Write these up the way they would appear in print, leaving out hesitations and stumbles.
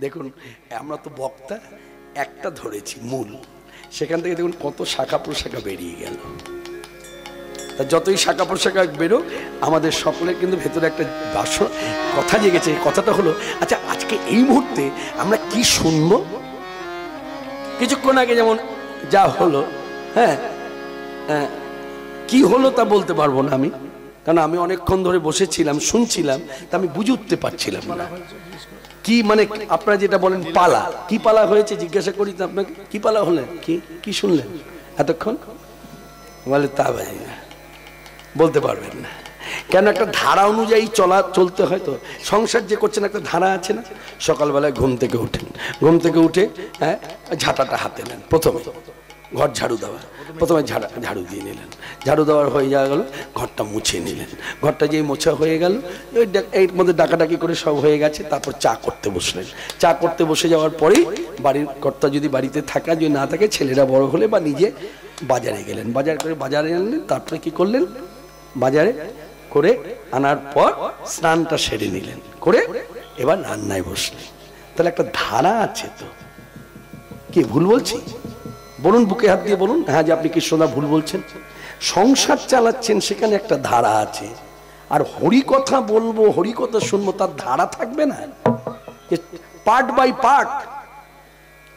দেখুন আমরা তো বক্তা একটা ধরেছি মূল, সেখান থেকে দেখুন কত শাখা প্রশাখা বেরিয়ে গেল। তা যতই শাখা প্রশাখা বেরো, আমাদের সকলের কিন্তু ভেতরে একটা বাসনা কথা জেগেছে। কথাটা হলো, আচ্ছা আজকে এই মুহূর্তে আমরা কি শুনবো? কিছুক্ষণ আগে যেমন যা হলো, হ্যাঁ কি হলো তা বলতে পারবো না আমি, কারণ আমি অনেকক্ষণ ধরে বসেছিলাম শুনছিলাম, তা আমি বুঝে উঠতে পারছিলাম না কি মানে আপনারা যেটা বলেন পালা, কি পালা হয়েছে জিজ্ঞাসা করি তো আপনাকে, কি পালা হলেন, কি শুনলেন এতক্ষণ? বলে তা ভাই বলতে পারবেন না, কেন একটা ধারা অনুযায়ী চলতে হয়। তো সংসার যে করছেন একটা ধারা আছে না। সকালবেলায় ঘুম থেকে উঠেন, ঘুম থেকে উঠে হ্যাঁ ঝাঁটাটা হাতে নেন, প্রথমে ঘর ঝাড়ু দেওয়া, প্রথমে ঝাড়ু দিয়ে নিলেন, ঝাড়ু দেওয়ার হয়ে যাওয়া গেল, ঘরটা মুছে নিলেন, ঘরটা যেই মোছা হয়ে গেল ওই এর মধ্যে ডাকাডাকি করে সব হয়ে গেছে, তারপর চা করতে বসলেন। চা করতে বসে যাওয়ার পরেই বাড়ির কর্তা যদি বাড়িতে থাকা, যদি না থাকে ছেলেরা বড় হলে বা নিজে বাজারে গেলেন, বাজারে আনলেন, তারপরে কি করলেন, বাজারে করে আনার পর স্নানটা সেরে নিলেন, করে এবার রান্নায় বসলেন। তাহলে একটা ধারা আছে। তো কি ভুল বলছি? বলুন, বুকে হাত দিয়ে বলুন হ্যাঁ যে আপনি কৃষ্ণদা ভুল বলছেন। সংসার চালাচ্ছেন, সেখানে একটা ধারা আছে। আর হরিকথা বলবো, হরিকথা শুনবো, তার ধারা থাকবে না, পার্ট বাই পার্ট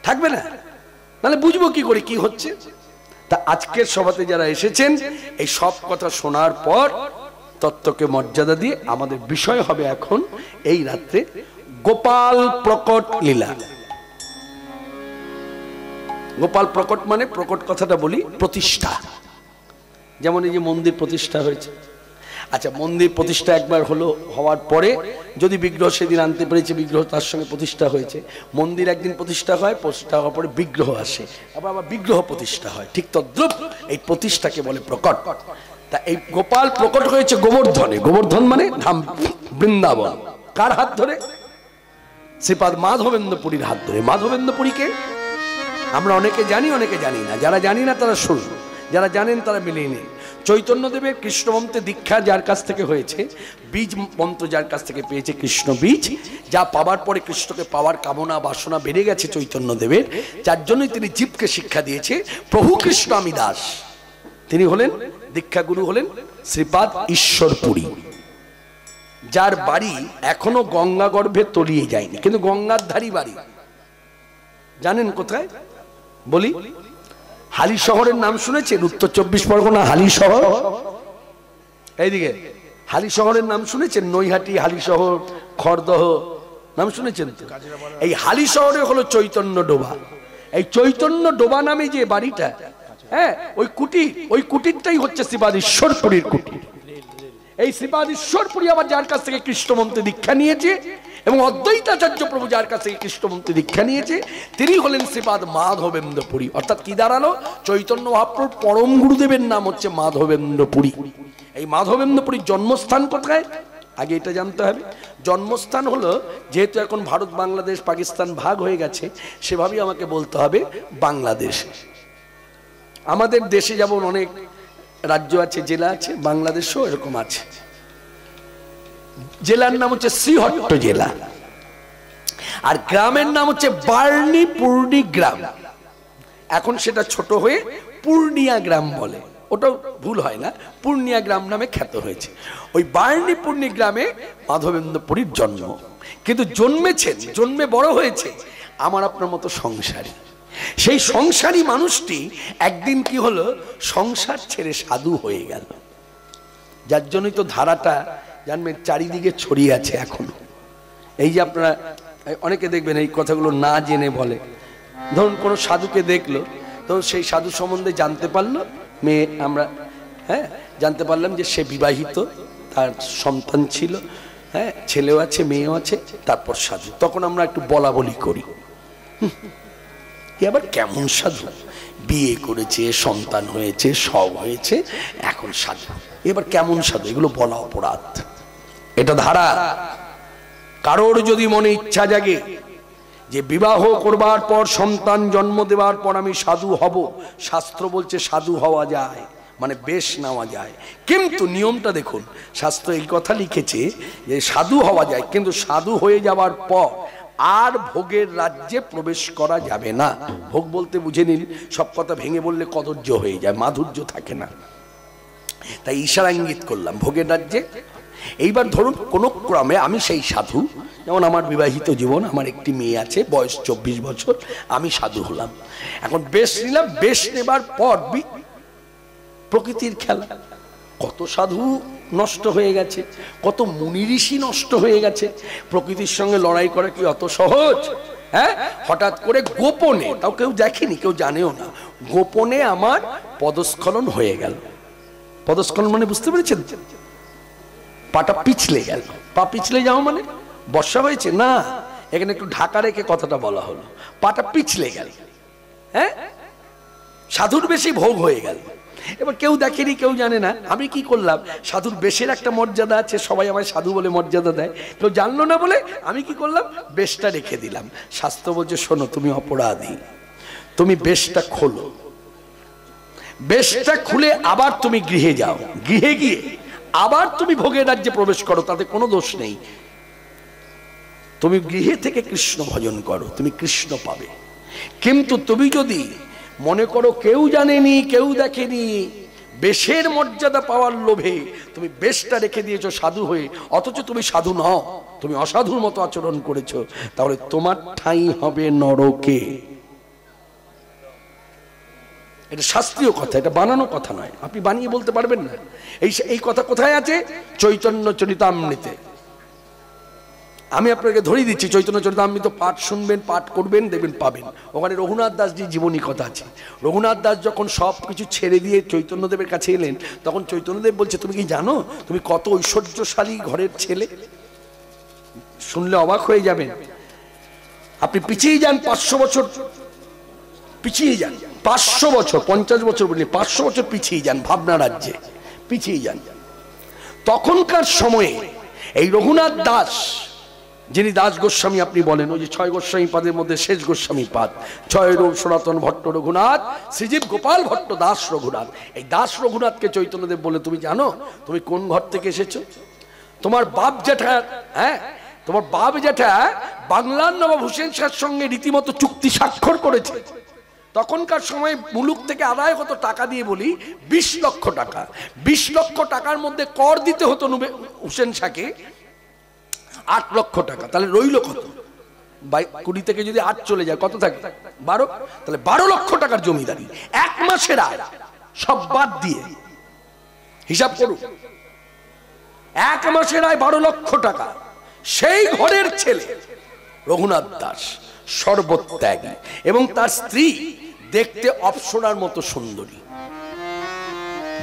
থাকবে না, তাহলে বুঝবো কি করে কি হচ্ছে। তা আজকের সভাতে যারা এসেছেন, এই সব কথা শোনার পর তত্ত্বকে মর্যাদা দিয়ে আমাদের বিষয় হবে এখন এই রাত্রে গোপাল প্রকট লীলা। গোপাল প্রকট মানে, প্রকট কথাটা বলি প্রতিষ্ঠা, যেমন এই যে মন্দির প্রতিষ্ঠা হয়েছে। আচ্ছা, মন্দির প্রতিষ্ঠা একবার হলো, হওয়ার পরে যদি বিগ্রহ সেদিন আনতে পেরেছে, বিগ্রহ তার সঙ্গে প্রতিষ্ঠা হয়েছে। মন্দির একদিন প্রতিষ্ঠা হয়, প্রতিষ্ঠা হওয়ার পরে বিগ্রহ আসে, আবার বিগ্রহ প্রতিষ্ঠা হয়, ঠিক তদ্রূপ এই প্রতিষ্ঠাকে বলে প্রকট। তা এই গোপাল প্রকট হয়েছে গোবর্ধনে। গোবর্ধন মানে ধাম, বৃন্দাবন। কার হাত ধরে? শ্রীপাদ মাধবেন্দ্র পুরীর হাত ধরে। মাধবেন্দ্র পুরীকে আমরা অনেকে জানি, অনেকে জানি না। যারা জানি না তারা শুনুন, যারা জানেন তারা মিলিয়ে নিন। চৈতন্যদেবের কৃষ্ণমন্ত্রে দীক্ষা যার কাছ থেকে হয়েছে, বীজ মন্ত্র যার কাছ থেকে পেয়েছে, কৃষ্ণ বীজ, যা পাওয়ার পরে কৃষ্ণকে পাওয়ার কামনা বাসনা বেড়ে গেছে চৈতন্যদেবের, যার জন্যই তিনি জীবকে শিক্ষা দিয়েছে প্রভু কৃষ্ণ আমি দাস। তিনি হলেন দীক্ষাগুরু, হলেন শ্রীপাদ ঈশ্বরপুরী, যার বাড়ি এখনো গঙ্গা গর্ভে তলিয়ে যায়নি, কিন্তু গঙ্গার ধারি বাড়ি। জানেন কোথায়? বলি, হালি শহরের নাম শুনেছেন? উত্তর 24 পরগনা হালি শহর, এইদিকে হালি শহরের নাম শুনেছেন? নৈহাটি, হালি শহর, খড়দহ নাম শুনেছেন তো? এই হালি শহরে হলো চৈতন্য ডোবা। এই চৈতন্য ডোবা নামে যে বাড়িটা, হ্যাঁ, ওই কুটিরটাই হচ্ছে শ্রীপাদ ঈশ্বরপুরীর কুটির। এই শ্রীপাদ ঈশ্বরপুরী আবার যার কাছ থেকে কৃষ্ণমন্ত্রে দীক্ষা নিয়েছে, এবং অদ্বৈতাচার্য প্রভু যার কাছ থেকে কৃষ্ণমন্ত্রে দীক্ষা নিয়েছে, তিনি হলেন শ্রীপাদ মাধবেন্দ্র পুরী। অর্থাৎ কি দাঁড়ালো? চৈতন্য মহাপ্রভুর পরম গুরুদেবের নাম হচ্ছে মাধবেন্দ্র পুরী। এই মাধবেন্দ্র পুরীর জন্মস্থান কোথায়? আগে এটা জানতে হবে। জন্মস্থান হলো, যেহেতু এখন ভারত বাংলাদেশ পাকিস্তান ভাগ হয়ে গেছে, সেভাবেই আমাকে বলতে হবে বাংলাদেশ। আমাদের দেশে যেমন অনেক রাজ্য আছে, জেলা আছে, বাংলাদেশেও এরকম আছে। জেলার নাম হচ্ছে শ্রীহট্ট জেলা, আর গ্রামের নাম হচ্ছে বার্নি পূর্ণি গ্রাম। এখন সেটা ছোট হয়ে পূর্ণিয়া গ্রাম বলে, ওটাও ভুল হয় না, পূর্ণিয়া গ্রাম নামে খ্যাত হয়েছে। ওই বার্নি পূর্ণি গ্রামে মাধবেন্দ্র পুরীর জন্ম। কিন্তু জন্মে বড় হয়েছে আমার আপনার মতো সংসারী। সেই সংসারী মানুষটি একদিন কি হলো, সংসার ছেড়ে সাধু হয়ে গেল। যার জন্যই তো ধারাটা জানবেন চারিদিকে ছড়িয়ে আছে এখনো। এই যে আপনারা অনেকে দেখবেন এই কথাগুলো না জেনে বলে। ধরুন কোনো সাধুকে দেখলো, তো সেই সাধু সম্বন্ধে জানতে পারলো, মেয়ে আমরা হ্যাঁ জানতে পারলাম যে সে বিবাহিত, তার সন্তান ছিল, হ্যাঁ ছেলেও আছে মেয়েও আছে, তারপর সাধু। তখন আমরা একটু বলা বলি করি, আবার কেমন সাধু, বিয়ে করেছে, সন্তান হয়েছে, সব হয়েছে, এখন সাধু, এবার কেমন সাধু? এগুলো বলা অপরাধ, এটা ধারা। কারোর যদি মনে ইচ্ছা জাগে যে বিবাহ করবার পর, সন্তান জন্ম দেওয়ার পর আমি সাধু হব, শাস্ত্র বলছে সাধু হওয়া যায়, মানে বেশ নেওয়া যায়, কিন্তু নিয়মটা দেখুন। শাস্ত্র এই কথা লিখেছে যে সাধু হওয়া যায়, কিন্তু সাধু হয়ে যাওয়ার পর আর ভোগের রাজ্যে প্রবেশ করা যাবে না। ভোগ বলতে বুঝে নিন সব কথা ভেঙে বললে কদর্য হয়ে যায়, মাধুর্য থাকে না, তাই ইশারা ইঙ্গিত করলাম ভোগের রাজ্যে। এইবার ধরুন কোন ক্রমে আমি সেই সাধু, যেমন আমার বিবাহিত জীবন, আমার একটি মেয়ে আছে, বয়স 24 বছর, আমি সাধু হলাম। এখন বেশ নিলাম, বেশ নেবার পর প্রকৃতির খেলা, কত সাধু নষ্ট হয়ে গেছে, কত মুনি ঋষি নষ্ট হয়ে গেছে। প্রকৃতির সঙ্গে লড়াই করা কি অত সহজ? হ্যাঁ, হঠাৎ করে গোপনে, তাও কেউ দেখেনি, কেউ জানেও না, গোপনে আমার পদস্খলন হয়ে গেল। পদস্খলন মানে বুঝতে পেরেছেন? পাটা পিছলে গেল। পা পিছলে যাও মানে বর্ষা হয়েছে না, এখানে একটু ঢাকা রেখে কথাটা বলা হলো, পাটা পিছলে গেল। হ্যাঁ, সাধুর বেশি ভোগ হয়ে গেল। এবার কেউ দেখেনি, কেউ জানে না, আমি কি করলাম, সাধুর বেশের একটা মর্যাদা আছে, সবাই আমায় সাধু বলে মর্যাদা দেয়, কেউ জানলো না বলে আমি কি করলাম, বেশটা রেখে দিলাম। শাস্ত্র বলছে শোনো, তুমি অপরাধী, তুমি বেশটা খোলো, বেশটা খুলে আবার তুমি গৃহে যাও, গৃহে গিয়ে আবার তুমি ভোগের রাজ্যে প্রবেশ করো, তাতে কোনো দোষ নেই। তুমি গৃহে থেকে কৃষ্ণ ভজন করো, তুমি কৃষ্ণ পাবে। কিন্তু তুমি যদি মনে করো কেউ জানেনি, কেউ দেখেনি, বেশের মর্যাদা পাওয়ার লোভে তুমি বেশটা রেখে দিয়েছো সাধু হয়ে, অথচ তুমি সাধু নও, তুমি অসাধুর মতো আচরণ করেছো, তাহলে তোমার ঠাঁই হবে নরকে। এটা শাস্ত্রীয় কথা, এটা বানানো কথা নয়, আপনি বানিয়ে বলতে পারবেন না। এই কথা কোথায় আছে? চৈতন্য চরিতামৃতে। আমি আপনাকে ধরিয়ে দিচ্ছি, চৈতন্য চরিতামৃত পাঠ শুনবেন, পাঠ করবেন, দেখবেন পাবেন। ওখানে রঘুনাথ দাসজির জীবনী কথা আছে। রঘুনাথ দাস যখন সব কিছু ছেড়ে দিয়ে চৈতন্যদেবের কাছে এলেন, তখন চৈতন্যদেব বলছে, তুমি কি জানো তুমি কত ঐশ্বর্যশালী ঘরের ছেলে? শুনলে অবাক হয়ে যাবেন। আপনি পিছিয়ে যান 500 বছর, পিছিয়ে যান 500 বছর, 50 বছর বলি, 500 বছর পিছিয়ে যান, ভাবনা রাজ্যে পিছিয়ে যান। তখনকার সময়ে এই রঘুনাথ দাস, যিনি দাস গোস্বামী আপনি বলেন, ওই যে 6 গোস্বামী পাদের মধ্যে শেষ গোস্বামী পাদ, 6 রূপ সনাতন ভট্ট রঘুনাথ, শ্রীজীব গোপাল ভট্ট দাস রঘুনাথ। এই দাস রঘুনাথকে চৈতন্যদেব বলে, তুমি জানো তুমি কোন ঘর থেকে এসেছো? তোমার বাপ জ্যাঠা, হ্যাঁ তোমার বাপ জ্যাঠা বাংলার নবাব হুসেন শাহর সঙ্গে রীতিমতো চুক্তি স্বাক্ষর করেছে। তখনকার সময় মুলুক থেকে আদায় হতো টাকা দিয়ে বলি 20 লক্ষ টাকা। 20 লক্ষ টাকার মধ্যে কর দিতে হতো হুসেন শাহকে 8 লক্ষ টাকা। তাহলে রইল কত? 20 থেকে যদি 8 চলে যায় কত থাকে? 12। তাহলে 12 লক্ষ টাকার জমিদারি, 1 মাসের আয় সব বাদ দিয়ে হিসাব করুন। 1 মাসের আয় 12 লক্ষ টাকা। সেই ঘরের ছেলে রঘুনাথ দাস, সর্বত্যাগী, এবং তার স্ত্রী দেখতে অপ্সরার মতো সুন্দরী।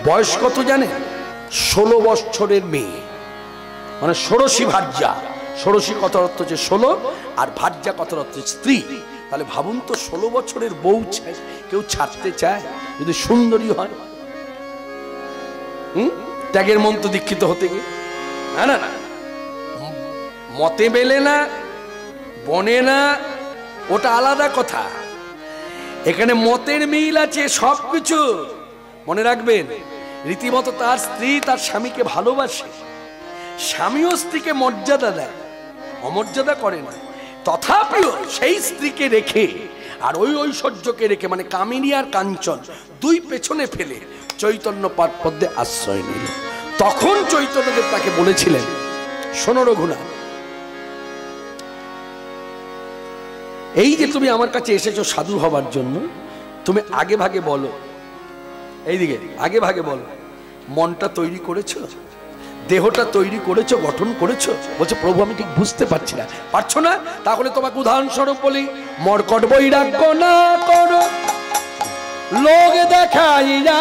বয়স কত জানেন? 16 বছরের মেয়ে, মানে ষোড়শী ভার্যা। ষোড়শী কথার অর্থ হচ্ছে 16, আর ভার্যা কথার অর্থ স্ত্রী। তাহলে ভাবুন তো, 16 বছরের বউ কেউ ছাড়তে চায় যদি সুন্দরী হয়? ত্যাগের মন্ত্র দীক্ষিত হতে গিয়ে না না না, মতে মেলে না, বনে না, ওটা আলাদা কথা। এখানে মতের মিল আছে, সবকিছু মনে রাখবেন। রীতিমতো তার স্ত্রী তার স্বামীকে ভালোবাসে, স্বামীও স্ত্রীকে মর্যাদা দেয়, অমর্যাদা করে না। তথাপিও সেই স্ত্রীকে রেখে আর ওই ঐশ্বর্যকে রেখে, মানে কামিনী আর কাঞ্চন দুই পেছনে ফেলে চৈতন্য পদ্মে আশ্রয় নিল। তখন চৈতন্যদেব তাকে বলেছিলেন, শোনো রঘুনাথ, এই যে তুমি আমার কাছে এসেছো সাধু হবার জন্য, তুমি আগে ভাগে বলো, এইদিকে আগে ভাগে বলো, মনটা তৈরি করেছো, দেহটা তৈরি করেছো, গঠন করেছো? বলছে, প্রভু আমি ঠিক বুঝতে পারছি না। পারছো না? তাহলে তোমাকে উদাহরণস্বরূপ বলি, মর্কট বৈরাগ্য না করো, লোক দেখাইয়া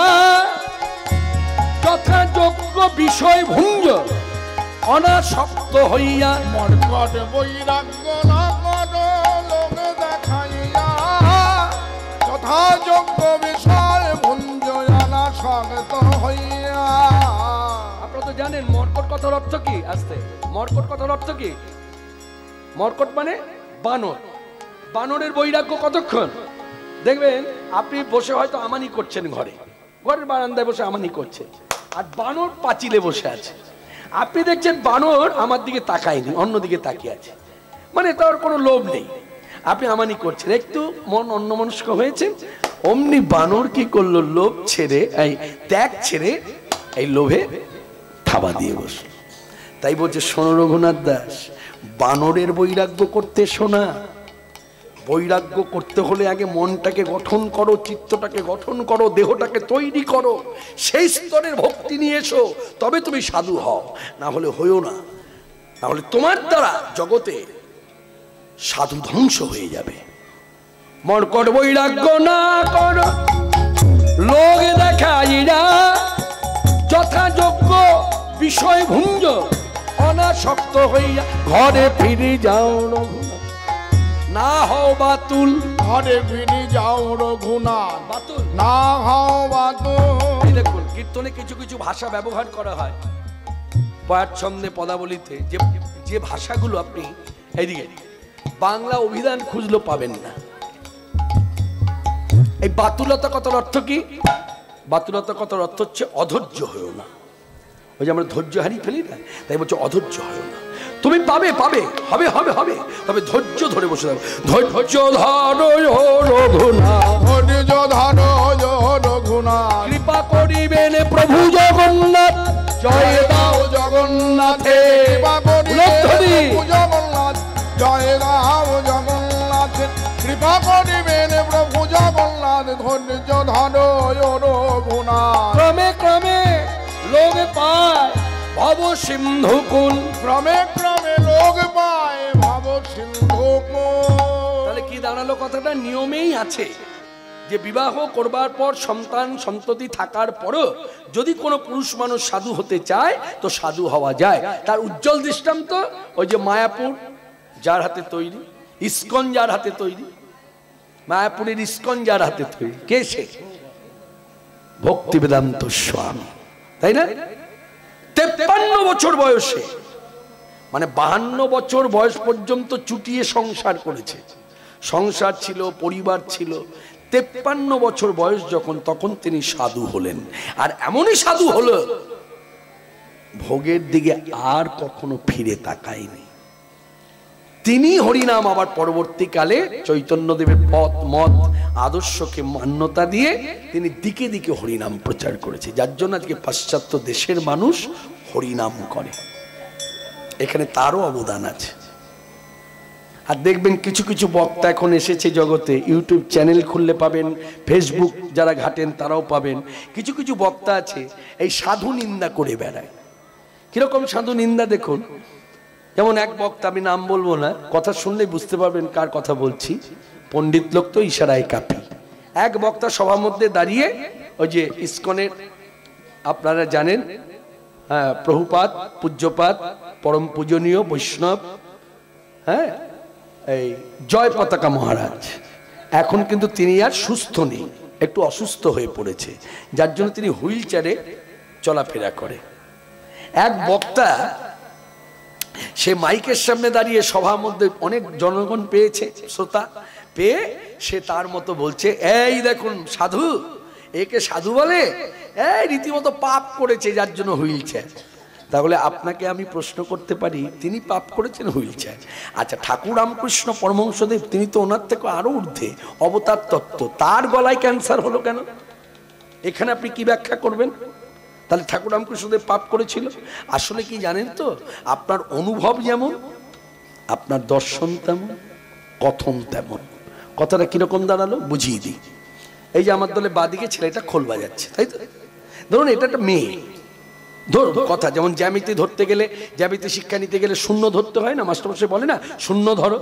যথাযোগ্য বিষয় ভুঞ্জ অনাসক্ত হইয়া। মর্কট বৈরাগ্য না করো, লোক দেখাইয়া যথাযোগ্য বিষয় ভুঞ্জ অনাসক্ত হইয়া। আপনারা তো জানেন মর্কট কথার অর্থ কি? আসতে, মর্কট কথার অর্থ কি? মর্কট মানে বানর। বানরের বৈরাগ্য কতক্ষণ? দেখবেন আপনি বসে হয়তো আমানি করছেন, ঘরের বারান্দায় বসে আমানি করছে, আর বানর পাঁচিলে বসে আছে। আপনি দেখছেন বানর আমার দিকে তাকায়নি, অন্যদিকে তাকিয়ে আছে। মানে তার কোনো লোভ নেই, আপনি আমানি করছেন, একটু মন অন্যমনস্ক হয়েছে, অমনি বানর কি করলো, লোভ ছেড়ে এই ত্যাগ ছেড়ে এই লোভে থাবা দিয়ে বসল। তাই বলছে শোনো রঘুনাথ দাস, বানরের বৈরাগ্য করতে শোনা, বৈরাগ্য করতে হলে আগে মনটাকে গঠন করো, চিত্তটাকে গঠন করো, দেহটাকে তৈরি করো, সেই স্তরের ভক্তি নিয়ে এসো, তবে তুমি সাধু হও, না হলে হইও না। না হলে তোমার দ্বারা জগতে সাধু ধ্বংস হয়ে যাবে। মর্কট বৈরাগ্য না করো, লোক দেখাইরা যথাযোগ্য বিষয় ভুঞ্জ, অনাসক্ত হইয়া ঘরে ফিরে যাও রঘুনাথ, না হও বাতুল, ঘরে ফিরে যাও রঘুনাথ, বাতুল না হও বাতুল। এই দেখুন কীর্তনে কিছু কিছু ভাষা ব্যবহার করা হয় পয়ার ছন্দে, পদাবলিতে, যে যে ভাষাগুলো আপনি এইদিকে বাংলা অভিধান খুঁজলেও পাবেন না। এই বাতুলতা কথার অর্থ কি? বাতুলতা কথার অর্থ হচ্ছে অধৈর্য হয়েও না। ওই যে আমরা ধৈর্য হারিয়ে ফেলি না, তাই বলছে অধৈর্য হয়েও না। তুমি পাবে পাবে, হবে হবে হবে, তবে ধৈর্য ধরে বসে থাকো। ধৈর্য ধরো রঘুনাথ, ধৈর্য ধরো রঘুনাথ, কৃপা করিবেন প্রভু জগন্নাথ, জয় দাও জগন্নাথে। কৃপা করিবেন উলধ্বনি। প্রভু জগন্নাথ, জয় দাও জগন্নাথ, কৃপা করিবেন প্রভু জগন্নাথ, ধৈর্য ধরো রঘুনাথ। ক্রমে ক্রমে লোক পায় ভব সিন্ধু কুল। ক্রমে ক্রমে লোক পায় ভাব সিন্ধু কুল। তাহলে কি দাঁড়ালো কথাটা? নিয়মেই আছে যে বিবাহ করবার পর সন্তান সন্ততি থাকার পরও যদি কোনো পুরুষ মানুষ সাধু হতে চায় তো সাধু হওয়া যায়। তার উজ্জ্বল দৃষ্টান্ত ওই যে মায়াপুর যার হাতে তৈরি, ইস্কন যার হাতে তৈরি, মায়াপুরের ইস্কন যার হাতে তৈরি, কে সে? ভক্তি বেদান্ত স্বামী, তাই না? 53 বছর বয়সে, মানে 52 বছর বয়স পর্যন্ত চুটিয়ে সংসার করেছে, সংসার ছিল, পরিবার ছিল। 53 বছর বয়স যখন, তখন তিনি সাধু হলেন। আর এমনই সাধু হলো, ভোগের দিকে আর কখনো ফিরে তাকায়নি। তিনি হরিনাম আবার পরবর্তীকালে চৈতন্যদেবের পথ মত আদর্শকে মান্যতা দিয়ে তিনি দিকে দিকে হরিনাম প্রচার করেছে, যার জন্য আজকে পাশ্চাত্য দেশের মানুষ হরিনাম করে। এখানে তারও অবদান আছে। আর দেখবেন কিছু কিছু বক্তা এখন এসেছে জগতে, ইউটিউব চ্যানেল খুললে পাবেন, ফেসবুক যারা ঘাটেন তারাও পাবেন, কিছু কিছু বক্তা আছে এই সাধু নিন্দা করে বেড়ায়। কিরকম সাধু নিন্দা দেখুন, যেমন এক বক্তা, আমি নাম বলবো না, কথা শুনলে বুঝতে পারবেন কার কথা বলছি, পণ্ডিত লোক তো ইশারায় কাফি। এক বক্তা সভার মধ্যে দাঁড়িয়ে ওই যে ইস্কনের আপনারা জানেন, হ্যাঁ, প্রভুপাদ, পূজ্যপাদ, পরম পূজনীয় বৈষ্ণব, হ্যাঁ, এই জয় পতাকা মহারাজ, এখন কিন্তু তিনি আর সুস্থ নেই, একটু অসুস্থ হয়ে পড়েছে, যার জন্য তিনি হুইল চেয়ারে চলাফেরা করে। এক বক্তা সে মাইকের সামনে দাঁড়িয়ে সভার মধ্যে অনেক জনগণ পেয়েছে, শ্রোতা পেয়ে সে তার মতো বলছে, এই দেখুন সাধু, একে সাধু বলে, এই রীতিমতো পাপ করেছে যার জন্য হুইল চেয়ার। তাহলে আপনাকে আমি প্রশ্ন করতে পারি, তিনি পাপ করেছেন হুইল চেয়ার? আচ্ছা, ঠাকুর রামকৃষ্ণ পরমহংসদেব তিনি তো ওনার থেকে আরো ঊর্ধ্বে, অবতার তত্ত্ব, তার গলায় ক্যান্সার হলো কেন? এখানে আপনি কি ব্যাখ্যা করবেন? তাহলে ঠাকুর রামকৃষ্ণদেব পাপ করেছিল? আসলে কি জানেন তো, আপনার অনুভব যেমন, আপনার দর্শন তেমন, কথন তেমন। কথাটা কিরকম দাঁড়ালো বুঝিয়ে দিই। এই যে আমার দলে বাদিকে ছেলেটা খোল বাজাচ্ছে, তাই তো? ধরুন এটা একটা মেয়ে, ধরুন কথা, যেমন জ্যামিতি ধরতে গেলে, জ্যামিতি শিক্ষা নিতে গেলে শূন্য ধরতে হয় না, মাস্টারমশাই বলে না শূন্য ধরো।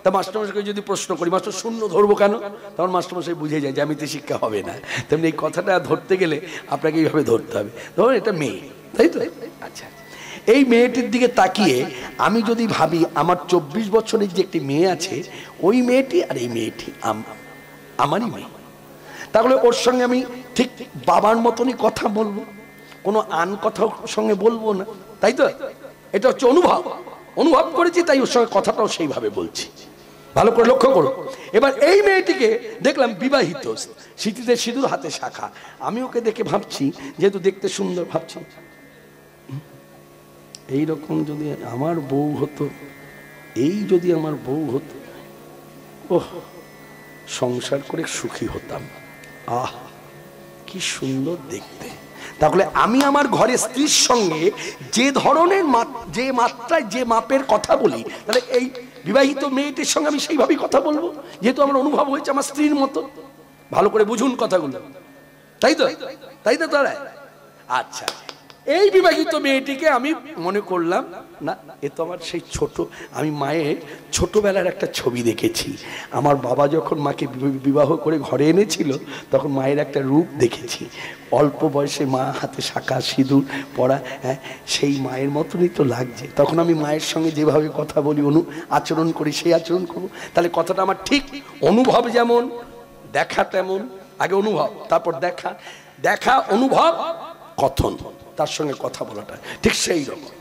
তা মাস্টারমশাইকে যদি প্রশ্ন করি, মাস্টার শূন্য ধরবো কেন, তখন মাস্টারমশাই বুঝে যায় জ্যামিতি শিক্ষা হবে না। তেমনি এই কথাটা ধরতে গেলে আপনাকে এইভাবে ধরতে হবে। ধরুন এটা মেয়ে, তাই তো? আচ্ছা, এই মেয়েটির দিকে তাকিয়ে আমি যদি ভাবি আমার 24 বছরের যে একটি মেয়ে আছে, ওই মেয়েটি আর এই মেয়েটি আমারই মেয়ে, তাহলে ওর সঙ্গে আমি ঠিক বাবার মতনই কথা বলবো, কোনো আন কথা সঙ্গে বলবো না, তাই তো? এটা হচ্ছে অনুভব, অনুভব করেছি, তাই ওর সঙ্গে কথাটাও সেইভাবে বলছি। ভালো করে লক্ষ্য করো। এবার এই মেয়েটিকে দেখলাম বিবাহিত, স্মৃতিতে সিঁদুর, হাতে শাখা। আমি ওকে দেখে ভাবছি, যেহেতু দেখতে সুন্দর, ভাবছি এইরকম যদি আমার বউ হতো এই যদি আমার বউ হতো, ওহ, সংসার করে সুখী হতাম। আহ, কি সুন্দর দেখতে। তাহলে আমি আমার ঘরে স্ত্রীর সঙ্গে যে ধরনের যে মাত্রায় যে মাপের কথা বলি, তাহলে এই বিবাহিত মেয়েটির সঙ্গে আমি সেইভাবেই কথা বলবো, যেহেতু আমার অনুভব হয়েছে আমার স্ত্রীর মতো। ভালো করে বুঝুন কথাগুলো, তাই তো? তাই তো তারা? আচ্ছা, এই বিবাহিত মেয়েটিকে আমি মনে করলাম না, এ তো আমার সেই ছোট, আমি মায়ের ছোটবেলার একটা ছবি দেখেছি। আমার বাবা যখন মাকে বিবাহ করে ঘরে এনেছিল, তখন মায়ের একটা রূপ দেখেছি। অল্প বয়সে মা হাতে শাঁখা সিঁদুর পরা, হ্যাঁ, সেই মায়ের মতনই তো লাগছে। তখন আমি মায়ের সঙ্গে যেভাবে কথা বলি, আচরণ করি, সেই আচরণ করবো। তাহলে কথাটা আমার ঠিক অনুভব যেমন, দেখা তেমন। আগে অনুভব, তারপর দেখা, দেখা অনুভব কথন, তার সঙ্গে কথা বলাটা ঠিক সেই রকম।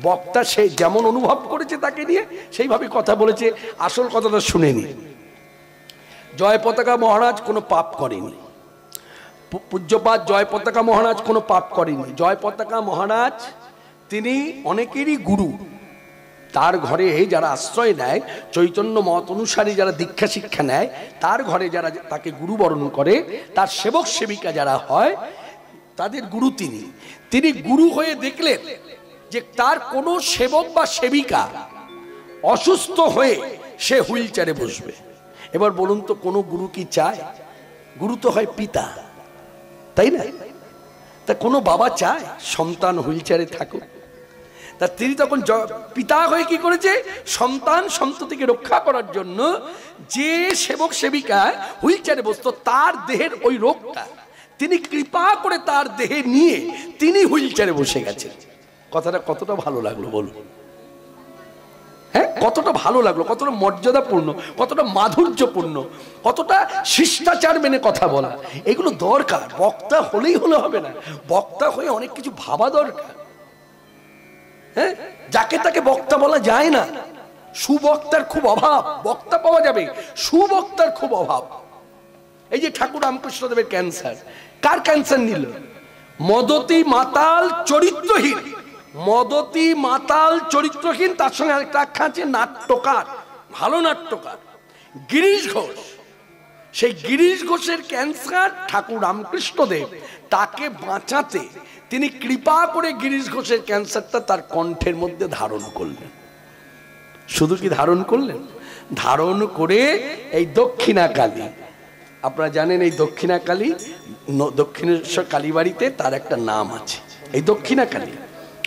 বক্তা সে যেমন অনুভব করেছে তাকে নিয়ে সেইভাবে কথা বলেছে। আসল কথাটা শুনে নি। জয় পতাকা মহারাজ কোনো পাপ করেনি। পূজ্যপাদ জয় পতাকা মহারাজ কোনো পাপ করেনি। জয় পতাকা মহারাজ তিনি অনেকেরই গুরু। তার ঘরে যারা আশ্রয় নেয়, চৈতন্য মত অনুসারী যারা দীক্ষা শিক্ষা নেয়, তার ঘরে যারা তাকে গুরু বরণ করে, তার সেবক সেবিকা যারা হয়, তাদের গুরু তিনি। তিনি গুরু হয়ে দেখলেন যে তার কোনো সেবক বা সেবিকা অসুস্থ হয়ে সে হুইল চেয়ারে বসবে। এবার বলুন তো, কোনো গুরু কি চায়? গুরু তো হয় পিতা, তাই না? তা কোনো বাবা চায় সন্তান হুইল চেয়ারে থাকুক? তা তিনি তখন পিতা হয়ে কি করেছে, সন্তান সন্ততিকে রক্ষা করার জন্য যে সেবক সেবিকা হুইল চেয়ারে বসতো, তার দেহের ওই রোগটা তিনি কৃপা করে তার দেহে নিয়ে তিনি হুইল চেয়ারে বসে গেছেন। কথাটা কতটা ভালো লাগলো বলুন? হ্যাঁ, কতটা ভালো লাগলো, কতটা মর্যাদাপূর্ণ, কতটা মাধুর্যপূর্ণ, কতটা শিষ্টাচার মেনে কথা বলা। এগুলো দরকার। বক্তা হলেই হলে হবে না, বক্তা হয়ে অনেক কিছু ভাবা দরকার। হ্যাঁ, যাকে তাকে বক্তা বলা যায় না। সুবক্তার খুব অভাব। বক্তা পাওয়া যাবে, সুবক্তার খুব অভাব। এই যে ঠাকুর রামকৃষ্ণদেবের ক্যান্সার, কার ক্যান্সার নিল? মদতি মাতাল চরিত্রহীন। মদতি মাতাল চরিত্রহীন, তার সঙ্গে আরেকটা আখ্যা আছে নাট্যকার, ভালো নাট্যকার, গিরিশ ঘোষ। সেই গিরিশ ঘোষের ক্যান্সার ঠাকুর রামকৃষ্ণদেব তাকে বাঁচাতে তিনি কৃপা করে গিরিশ ঘোষের ক্যান্সারটা তার কণ্ঠের মধ্যে ধারণ করলেন। শুধু কি ধারণ করলেন, ধারণ করে এই দক্ষিণা কালী, আপনারা জানেন এই দক্ষিণা কালী, দক্ষিণেশ্বর কালীবাড়িতে তার একটা নাম আছে, এই দক্ষিণা কালী।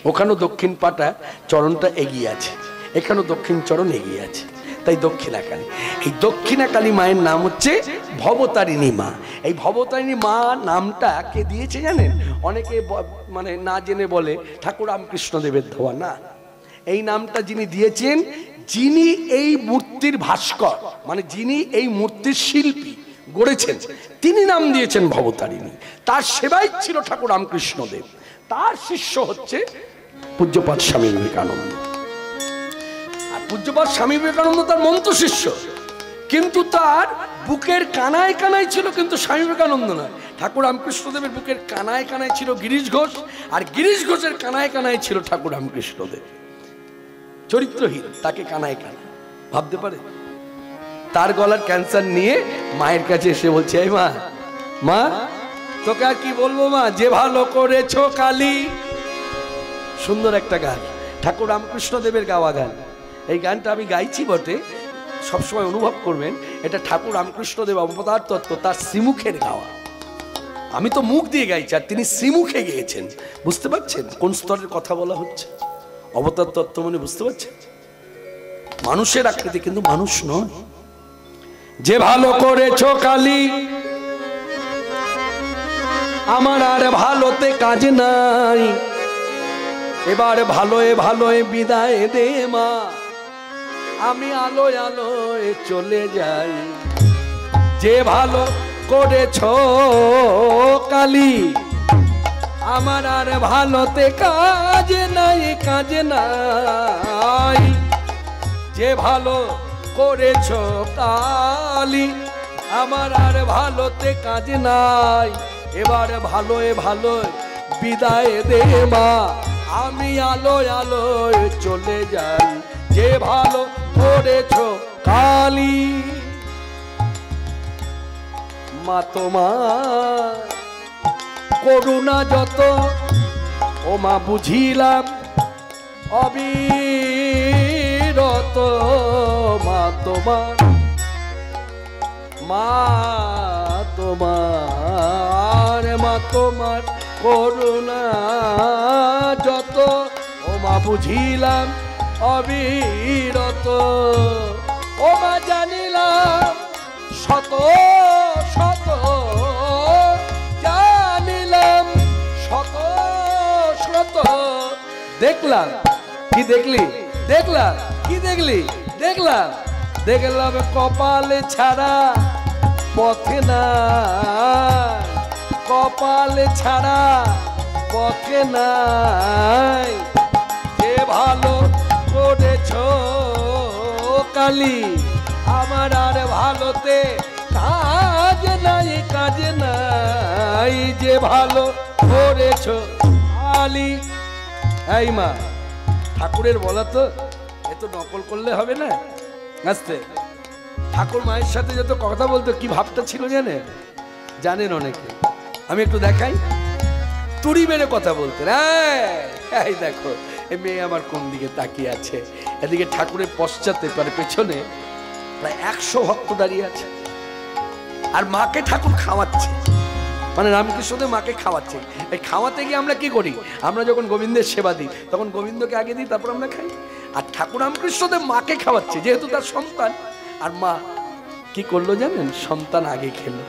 ওখানেও দক্ষিণ পাটা চরণটা এগিয়ে আছে, এখানেও দক্ষিণ চরণ এগিয়ে আছে, তাই দক্ষিণা কালী। এই দক্ষিণা কালী মায়ের নাম হচ্ছে ভবতারিণী মা। এই ভবতারিণী মা নামটা কে দিয়েছে জানেন? অনেকে মানে না জেনে বলে ঠাকুর রামকৃষ্ণদেবের দেওয়া, না। এই নামটা যিনি দিয়েছেন, যিনি এই মূর্তির ভাস্কর, মানে যিনি এই মূর্তির শিল্পী গড়েছেন, তিনি নাম দিয়েছেন ভবতারিণী। তার সেবাই ছিল ঠাকুর রামকৃষ্ণদেব। তার শিষ্য হচ্ছে পূজ্যপাদ স্বামী বিবেকানন্দ। আর পূজ্যপাদ স্বামী বিবেকানন্দ তার মন্ত্র শিষ্য, কিন্তু তার বুকের কানায় কানায় ছিল কিন্তু স্বামী বিবেকানন্দ নয়। ঠাকুর রামকৃষ্ণদেবের বুকের কানায় কানায় ছিল গিরিশ ঘোষ, আর গিরিশ ঘোষের কানায় কানায় ছিল ঠাকুর রামকৃষ্ণদেব। চরিত্রহীন, তাকে কানায় কানায়, ভাবতে পারে? তার গলার ক্যান্সার নিয়ে মায়ের কাছে এসে বলছে, এই মা, মা তোকে আর কি বলবো মা, যে ভালো করেছো কালী। সুন্দর একটা গান, ঠাকুর রামকৃষ্ণদেবের গাওয়া গান। এই গানটা আমি গাইছি বটে, সবসময় অনুভব করবেন এটা ঠাকুর রামকৃষ্ণদেব অবতার তত্ত্ব তার শ্রীমুখের গাওয়া। আমি তো মুখ দিয়ে গাইছি, আর তিনি শ্রীমুখে গেয়েছেন। বুঝতে পারছেন কোন স্তরের কথা বলা হচ্ছে? অবতার তত্ত্ব মানে বুঝতে পারছেন? মানুষের আকৃতি কিন্তু মানুষ নয়। যে ভালো করেছো কালী, আমার আর ভালোতে কাজ নাই, এবার ভালোয় ভালোয় বিদায় দে মা, আমি আলোয় আলোয় চলে যাই। যে ভালো করেছো কালী, আমার আর ভালোতে কাজ নাই, কাজ নাই। যে ভালো করেছো কালী, আমার আর ভালোতে কাজ নাই, এবার ভালোয় ভালোয় বিদায় দে মা, আমি আলোয় আলোয় চলে যাই। যে ভালো করেছ কালী। মা তোমার করুণা যত ও মা বুঝিলাম অবিরত। মা তোমার মা তোমার মা তোমার করুণা যত ও মা বুঝিলাম অবিরত। ও মা জানিলাম শত শত, জানিলাম শত শত। দেখলাম কি দেখলি, দেখলাম কি দেখলি, দেখলাম দেখলাম কপালে ছাড়া পথে নাই, কপালে ছাড়া পথে নাই। যে ভালো করেছ কালী আমার আর ভালোতে কাজ নাই, কাজ নাই। যে ভালো করেছ কালী। এই মা ঠাকুরের বলা তো, এ তো নকল করলে হবে না। আসতে ঠাকুর মায়ের সাথে যত কথা বলতো কি ভাবটা ছিল জানেন অনেকে। আমি একটু দেখাই, তুড়ি মেরে কথা বলতেন। এই দেখো এ মেয়ে আমার কোন দিকে তাকিয়ে আছে, এদিকে ঠাকুরের পশ্চাতে পেছনে প্রায় 100 ভক্ত দাঁড়িয়ে আছে, আর মাকে ঠাকুর খাওয়াচ্ছে, মানে রামকৃষ্ণদেব মাকে খাওয়াচ্ছে। এই খাওয়াতে গিয়ে আমরা কি করি, আমরা যখন গোবিন্দের সেবা দিই তখন গোবিন্দকে আগে দিই, তারপর আমরা খাই। আর ঠাকুর রামকৃষ্ণদেব মাকে খাওয়াচ্ছে, যেহেতু তার সন্তান। আর মা কি করলো জানেন, সন্তান আগে খেলো,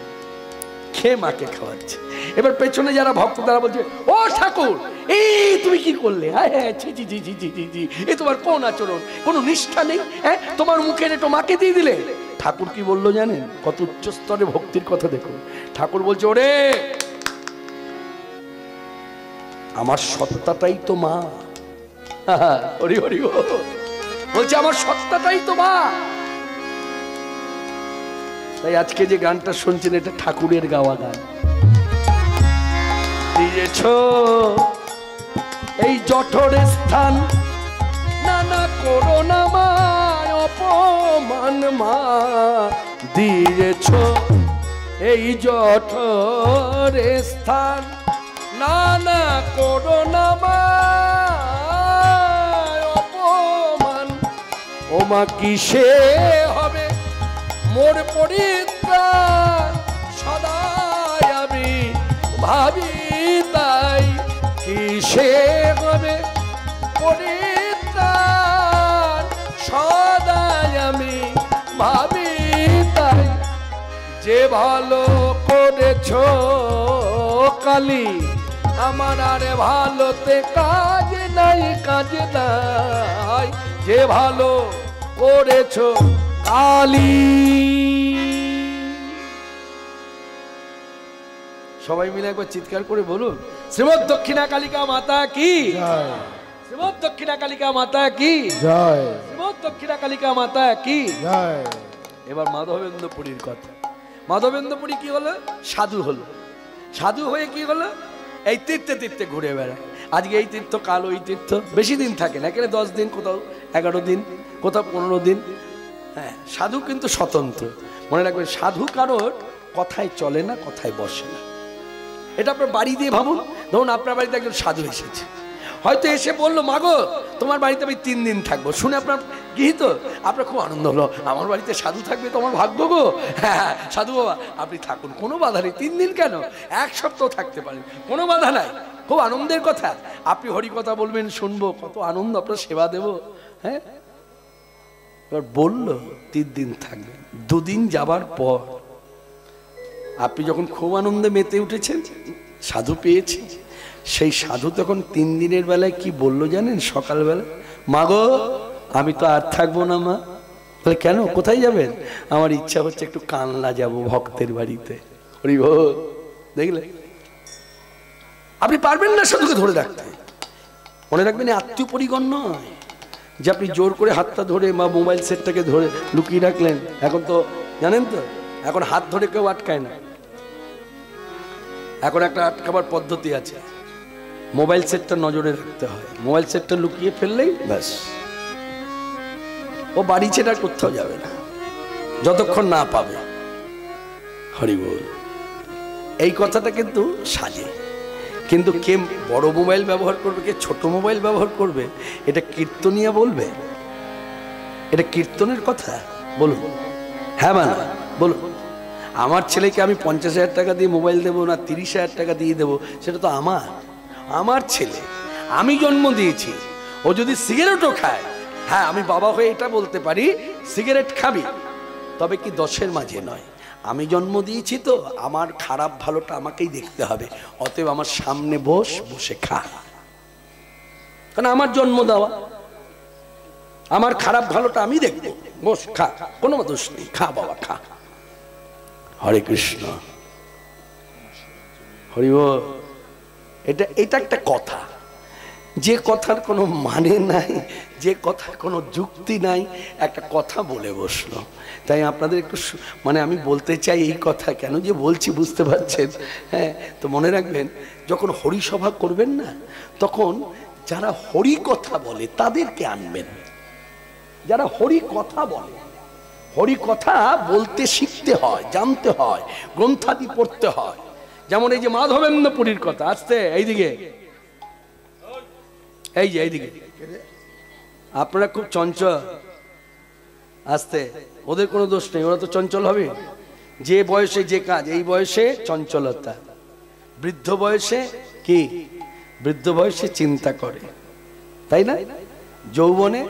খেয়ে মাকে খাওয়াচ্ছে। এবার পেছনে যারা ভক্ত তারা বলছে, ও ঠাকুর এই তুমি কি করলে, এ তোমার কোন আচরণ, কোনো নিষ্ঠা নেই, হ্যাঁ তোমার মুখের একটু মাকে দিয়ে দিলে। ঠাকুর কি বললো জানেন, কত উচ্চ স্তরে ভক্তির কথা দেখুন। ঠাকুর বলছে, ওরে আমার সত্তাটাই তো মা। হরি হরি বলছে আমার সত্তাটাই তো মা। তাই আজকে যে গানটা শুনছেন এটা ঠাকুরের গাওয়া গান। দিয়েছ এই জঠরের স্থান, নানা করোনা মায় অপমান মা। দিয়েছ এই জঠরের স্থান, নানা করোনা মায় অপমান। ও মা কিসে হবে মোর পরিত্রাণ, সদাই আমি ভাবি তাই। কিসে হবে পরিত্রাণ, সদাই আমি ভাবি তাই। যে ভালো করেছ কালী আমার আর ভালোতে কাজ নাই, কাজ নাই। যে ভালো করেছ কালী। সবাই মিলে একবার চিৎকার করে বলুন, শ্রীমৎ দক্ষিণা কালিকা মাতা কি জয়, শ্রীমৎ দক্ষিণা কালিকা মাতা কি জয়, শ্রীমৎ দক্ষিণা কালিকা মাতা কি জয়। এবার মাধবেন্দ্রপুরীর কথা। মাধবেন্দ্রপুরী কি হলো, সাধু হলো। সাধু হয়ে কি হলো, এই তীর্থে তীর্থে ঘুরে বেড়ায়। আজকে এই তীর্থ, কাল ওই তীর্থ, বেশি দিন থাকে না, এখানে 10 দিন, কোথাও 11 দিন, কোথাও 15 দিন। হ্যাঁ, সাধু কিন্তু স্বতন্ত্র। মনে রাখবেন, সাধু কারোর কথায় চলে না, কথায় বসে না। এটা আপনার বাড়ি দিয়ে ভাবুন। ধরুন আপনার বাড়িতে একজন সাধু এসেছে, হয়তো এসে বললো, মাগো তোমার বাড়িতে আমি 3 দিন থাকবো। শুনে আপনার গৃহীত, আপনার খুব আনন্দ হলো, আমার বাড়িতে সাধু থাকবে, তোমার ভাগ্য গো। হ্যাঁ সাধু বাবা আপনি থাকুন, কোনো বাধা নেই। 3 দিন কেন, 1 সপ্তাহ থাকতে পারেন, কোনো বাধা নাই। খুব আনন্দের কথা, আপনি হরি কথা বলবেন, শুনবো, কত আনন্দ, আপনার সেবা দেবো। হ্যাঁ, এবার বললো 3 দিন থাকবেন। 2 দিন যাবার পর আপনি যখন খুব আনন্দে মেতে উঠেছেন, সাধু পেয়েছি, সেই সাধু তখন 3 দিনের বেলায় কি বললো জানেন, সকালবেলা, মাগো আমি তো আর থাকবো না মা। বলে কেন, কোথায় যাবেন? আমার ইচ্ছা হচ্ছে একটু কানলা যাব ভক্তের বাড়িতে। হরি বল, দেখলে আপনি পারবেন না সাধুকে ধরে রাখতে। মনে রাখবেন, আত্মীয় পরিগণ নয় যে আপনি জোর করে হাতটা ধরে বা মোবাইল সেটটাকে ধরে লুকিয়ে রাখলেন। এখন তো জানেন তো, এখন হাত ধরে কেউ আটকায় না। এখন একটা আটকাবার পদ্ধতি আছে, মোবাইল সেটটা নজরে রাখতে হয়, মোবাইল সেটটা লুকিয়ে ফেললেই ব্যাস। ও বাড়ি ছেড়ে আর কোথাও যাবে না যতক্ষণ না পাবে। হরি বল। এই কথাটা কিন্তু সাজে, কিন্তু কে বড় মোবাইল ব্যবহার করবে, কে ছোট মোবাইল ব্যবহার করবে, এটা কীর্তনিয়া বলবে? এটা কীর্তনের কথা? বলুন হ্যাঁ বা না বলুন। আমার ছেলেকে আমি 50,000 টাকা দিয়ে মোবাইল দেবো না 30,000 টাকা দিয়ে দেবো, সেটা তো আমার ছেলে, আমি জন্ম দিয়েছি। ও যদি সিগারেটও খায়, হ্যাঁ আমি বাবা হয়ে এটা বলতে পারি সিগারেট খাবি, তবে কি 10-এর মাঝে নয়। আমি জন্ম দিয়েছি তো আমার খারাপ ভালোটা আমাকেই দেখতে হবে, অতএব আমার সামনে বসে খা, কারণ আমার জন্ম দেওয়া, আমার খারাপ ভালোটা আমি দেখবো, বস খা, কোনো দোষ নেই, খা বাবা খা। হরে কৃষ্ণ, হরি বল। এটা একটা কথা, যে কথার কোনো মানে নাই, যে কথার কোনো যুক্তি নাই, একটা কথা বলে বসলো। তাই আপনাদের একটু মানে আমি বলতে চাই এই কথা, কেন যে বলছি বুঝতে পারছেন? হ্যাঁ, তো মনে রাখবেন, যখন হরিসভা করবেন না, তখন যারা হরি কথা বলে তাদেরকে আনবেন। যারা হরি কথা বলে, হরি কথা বলতে শিখতে হয়, জানতে হয়, গ্রন্থাদি পড়তে হয়। যেমন এই যে মাধবেন্দ্র পুরীর কথা, আসতে এইদিকে, এই যে এইদিকে, আপনারা খুব চঞ্চল, আসতে, ওদের কোনো দোষ নেই, ওরা তো চঞ্চল হবে। যে বয়সে যে কাজ, এই বয়সে চঞ্চলতা, বৃদ্ধ বয়সে কি, বৃদ্ধ বয়সে চিন্তা করে, তাই না? যৌবনে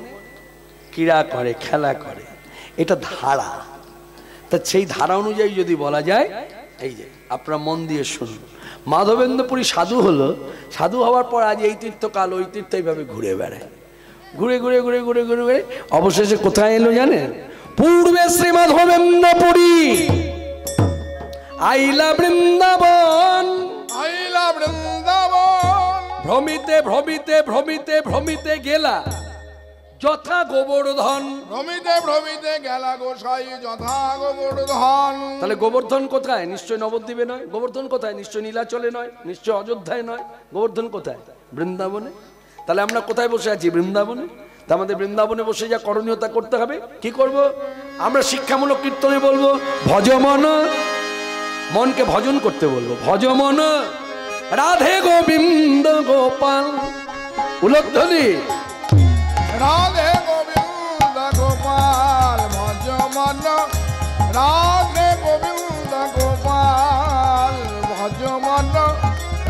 ক্রীড়া করে, খেলা করে, এটা ধারা। তা সেই ধারা অনুযায়ী যদি বলা যায়, এই যে আপনারা মন দিয়ে শুনুন, মাধবেন্দ্রপুরী সাধু হলো, সাধু হওয়ার পর আজ এই তীর্থ কাল ওই তীর্থ এইভাবে ঘুরে বেড়ায়, ঘুরে ঘুরে ঘুরে ঘুরে ঘুরে ঘুরে অবশেষে কোথায় এলো জানেন? পূর্বে শ্রী মাধবেন্দ্রপুরী, আইলা বৃন্দাবন, আইলা বৃন্দাবন, ভ্রমিতে ভ্রমিতে ভ্রমিতে ভ্রমিতে গেলা যথা গোবর্ধন। ভ্রমিতে ভ্রমিতে গেলা গোসাই যথা গোবর্ধন। তাহলে গোবর্ধন কোথায়? নিশ্চয় নবদ্বীপে নয়। গোবর্ধন কোথায়? নিশ্চয় নীলাচলে নয়, নিশ্চয় অযোধ্যায় নয়। গোবর্ধন কোথায়? বৃন্দাবনে। তাহলে আমরা কোথায় বসে আছি? বৃন্দাবনে। তা আমাদের বৃন্দাবনে বসে যা করণীয় তা করতে হবে। কি করব? আমরা শিক্ষামূলক কীর্তনে বলবো ভজমন, মনকে ভজন করতে বলবো, ভজমন রাধে গোবিন্দ গোপাল। উলধ্বনি রাধে গোবিন্দ গোপাল, ভজমন রাধে গোবিন্দ গোপাল, ভজমন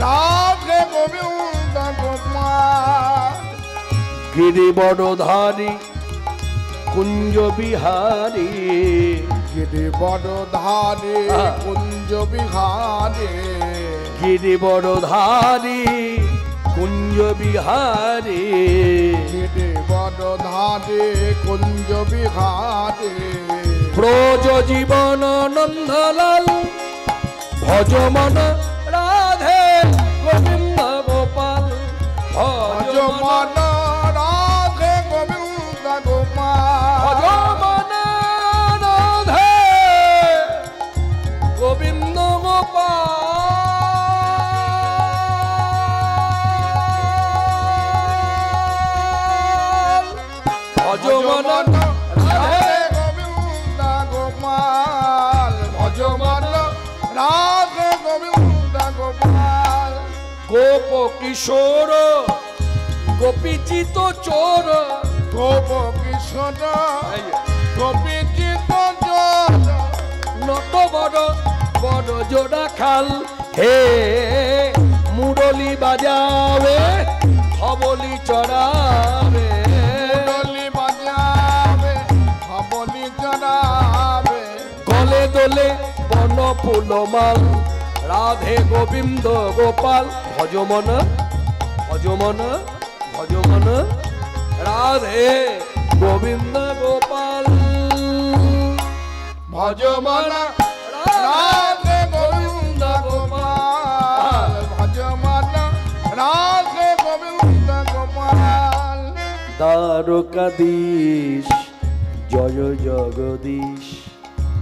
রাধে গোবিন্দ গোপাল। গিরিবরধারী কুঞ্জ বিহারী, গিরিবরধারী কুঞ্জ বিহারী, গিরিবরধারী কুঞ্জ বিহারী, গিরিবরধারী কুঞ্জ বিহারী। ব্রজ জীবন নন্দলাল, ভজমন রাধে গোবিন্দ গোপাল, ভজমন রাধে গোবিন্দ গোপাল, ভজমন রাধে গোবিন্দ গোপাল, ভজমন রাধে গোবিন্দ গোপাল, ভজমন রাধে গোবিন্দ গোপাল। গোপ কিশোর গোপীচিত চোর, গোপ কিশোর গোপীচিত চোর, নত বড় বড় জোড়া খাল, হে মুরলি বাজাবে হবলি চড়াবে, মুরলি বাজাবে হবলি চড়াবে। গলে দোলে বন ফুলমাল, রাধে গোবিন্দ গোপাল, ভজমন ভজমন ভজমন রাধে গোবিন্দ গোপাল, ভজমন রাধে গোবিন্দ গোপাল, ভজমন রাধে গোবিন্দ গোপাল। দ্বারকাধীশ জয় জগদীশ,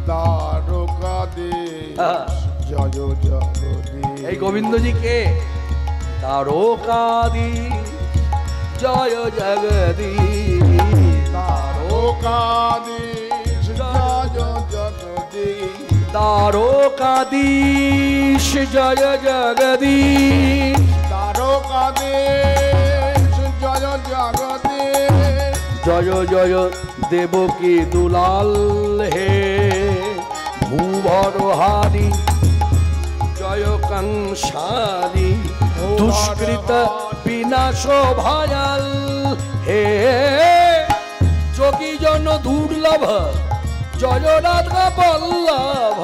দ্বারকাধীশ জয় জগদীশ। এই গোবিন্দজি কে? দ্বারকাধীশ জয় জগদীশ, দ্বারকাধীশ দ্বারকাধীশ জয় জগদীশ, দ্বারকাধীশ জয় জগদীশ, দ্বারকাধীশ জয় জগদীশ, জয় জয় দেবকী দুলাল হে ভূভরহারি, জয় কংসারি দুষ্কৃত বিনাশ ভয়াল হে যোগী জন দুর্লভ, জয় রাধা বল্লভ,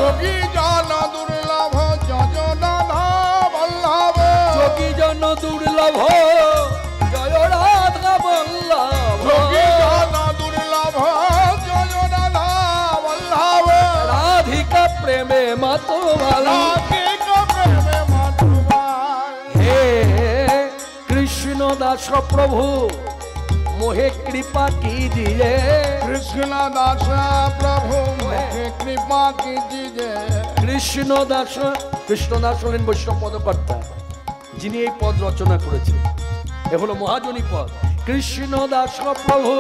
যোগী জন দুর্লভ জয় রাধা বল্লভ, যোগী জন দুর্লভ, জয় রাধা বল্লভ, যোগী জন দুর্লভ জয় রাধা বল্লভ, রাধিকা প্রেমে মাতোয়ালা, রাধিকা প্রেমে মাতোয়াল, হে কৃষ্ণ দাস প্রভু মোহে কৃপা कीजिए, কৃষ্ণ দাস প্রভু মুখে কৃপা कीजिए, কৃষ্ণ দাস হলেন বৈষ্ণব পদকর্তা, যিনি এই পদ রচনা করেছেন। এ হলো মহাজনী পদ। কৃষ্ণ দাস প্রভু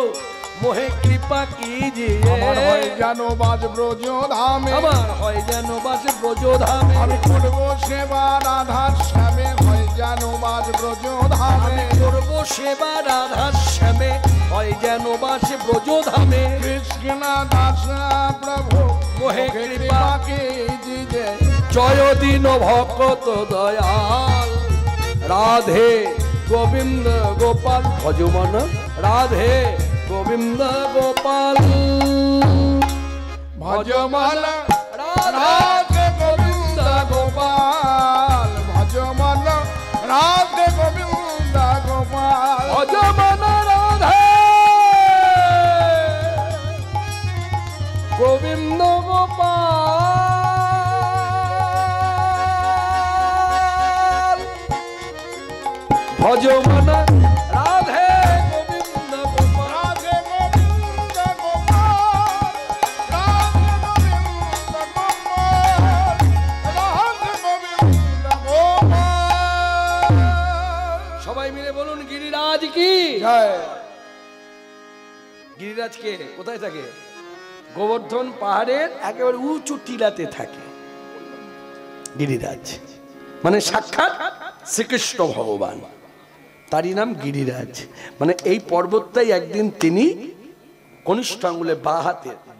মোহে কৃপা कीजिए, আমার হয় যেন বাজ ব্রজ ধামে, আমার হয় যেন বাস ব্রজধামে, আমি করব সেবা রাধার শ্যামে, হয় যেন বাজ ব্রজ ধামে, করব সেবা রাধা শ্যামে, হয় যেন বাস ব্রজধামে, কৃষ্ণ দাস প্রভু মোহে মুখে কৃপা কৃপা कीजिए, জয় দিন ভক্ত দয়াল, রাধে গোবিন্দ গোপাল ভজমন, রাধে গোবিন্দ গোপাল ভজমন রাধে রাধে গোবিন্দ গোপাল, ভজমন রাধে গোবিন্দ গোপাল, ভজমন রাধে গোবিন্দ গোপাল, ভজমন রাধে গোবিন্দ গোপাল, রাধে গোবিন্দ গোপাল, রাধে গোবিন্দ গোপাল, রাধে গোবিন্দ গোপাল। সবাই মিলে বলুন গিরিরাজ কি জয়। গিরিরাজ কে কোথায় থাকে? গোবর্ধন পাহাড়ের একেবারে উঁচু টিলাতে থাকে গিরিরাজ, মানে সাক্ষাৎ শ্রীকৃষ্ণ ভগবান, তারই নাম গিরিরাজ। মানে এই পর্বতটাই একদিন তিনি কনিষ্ঠ আঙুলে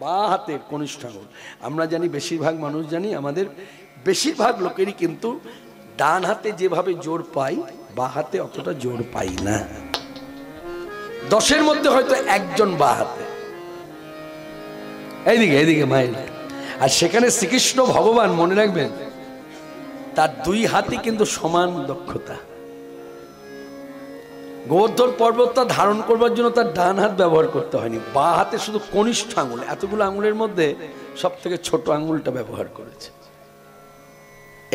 বা হাতের কনিষ্ঠ আঙুল, আমরা জানি বেশিরভাগ মানুষ জানি, আমাদের বেশিরভাগ লোকেরই কিন্তু ডান হাতে যেভাবে জোর পাই বা হাতে অতটা জোর পাই না। 10-এর মধ্যে হয়তো একজন বা হাতে, এইদিকে মায়ের, আর সেখানে শ্রীকৃষ্ণ ভগবান মনে রাখবেন তার 2 হাতই কিন্তু সমান দক্ষতা। গোবর্ধন পর্বতটা ধারণ করবার জন্য তার ডান হাত ব্যবহার করতে হয়নি, বা হাতে শুধু কনিষ্ঠ আঙুল, এতগুলো আঙুলের মধ্যে সব থেকে ছোট আঙুলটা ব্যবহার করেছে।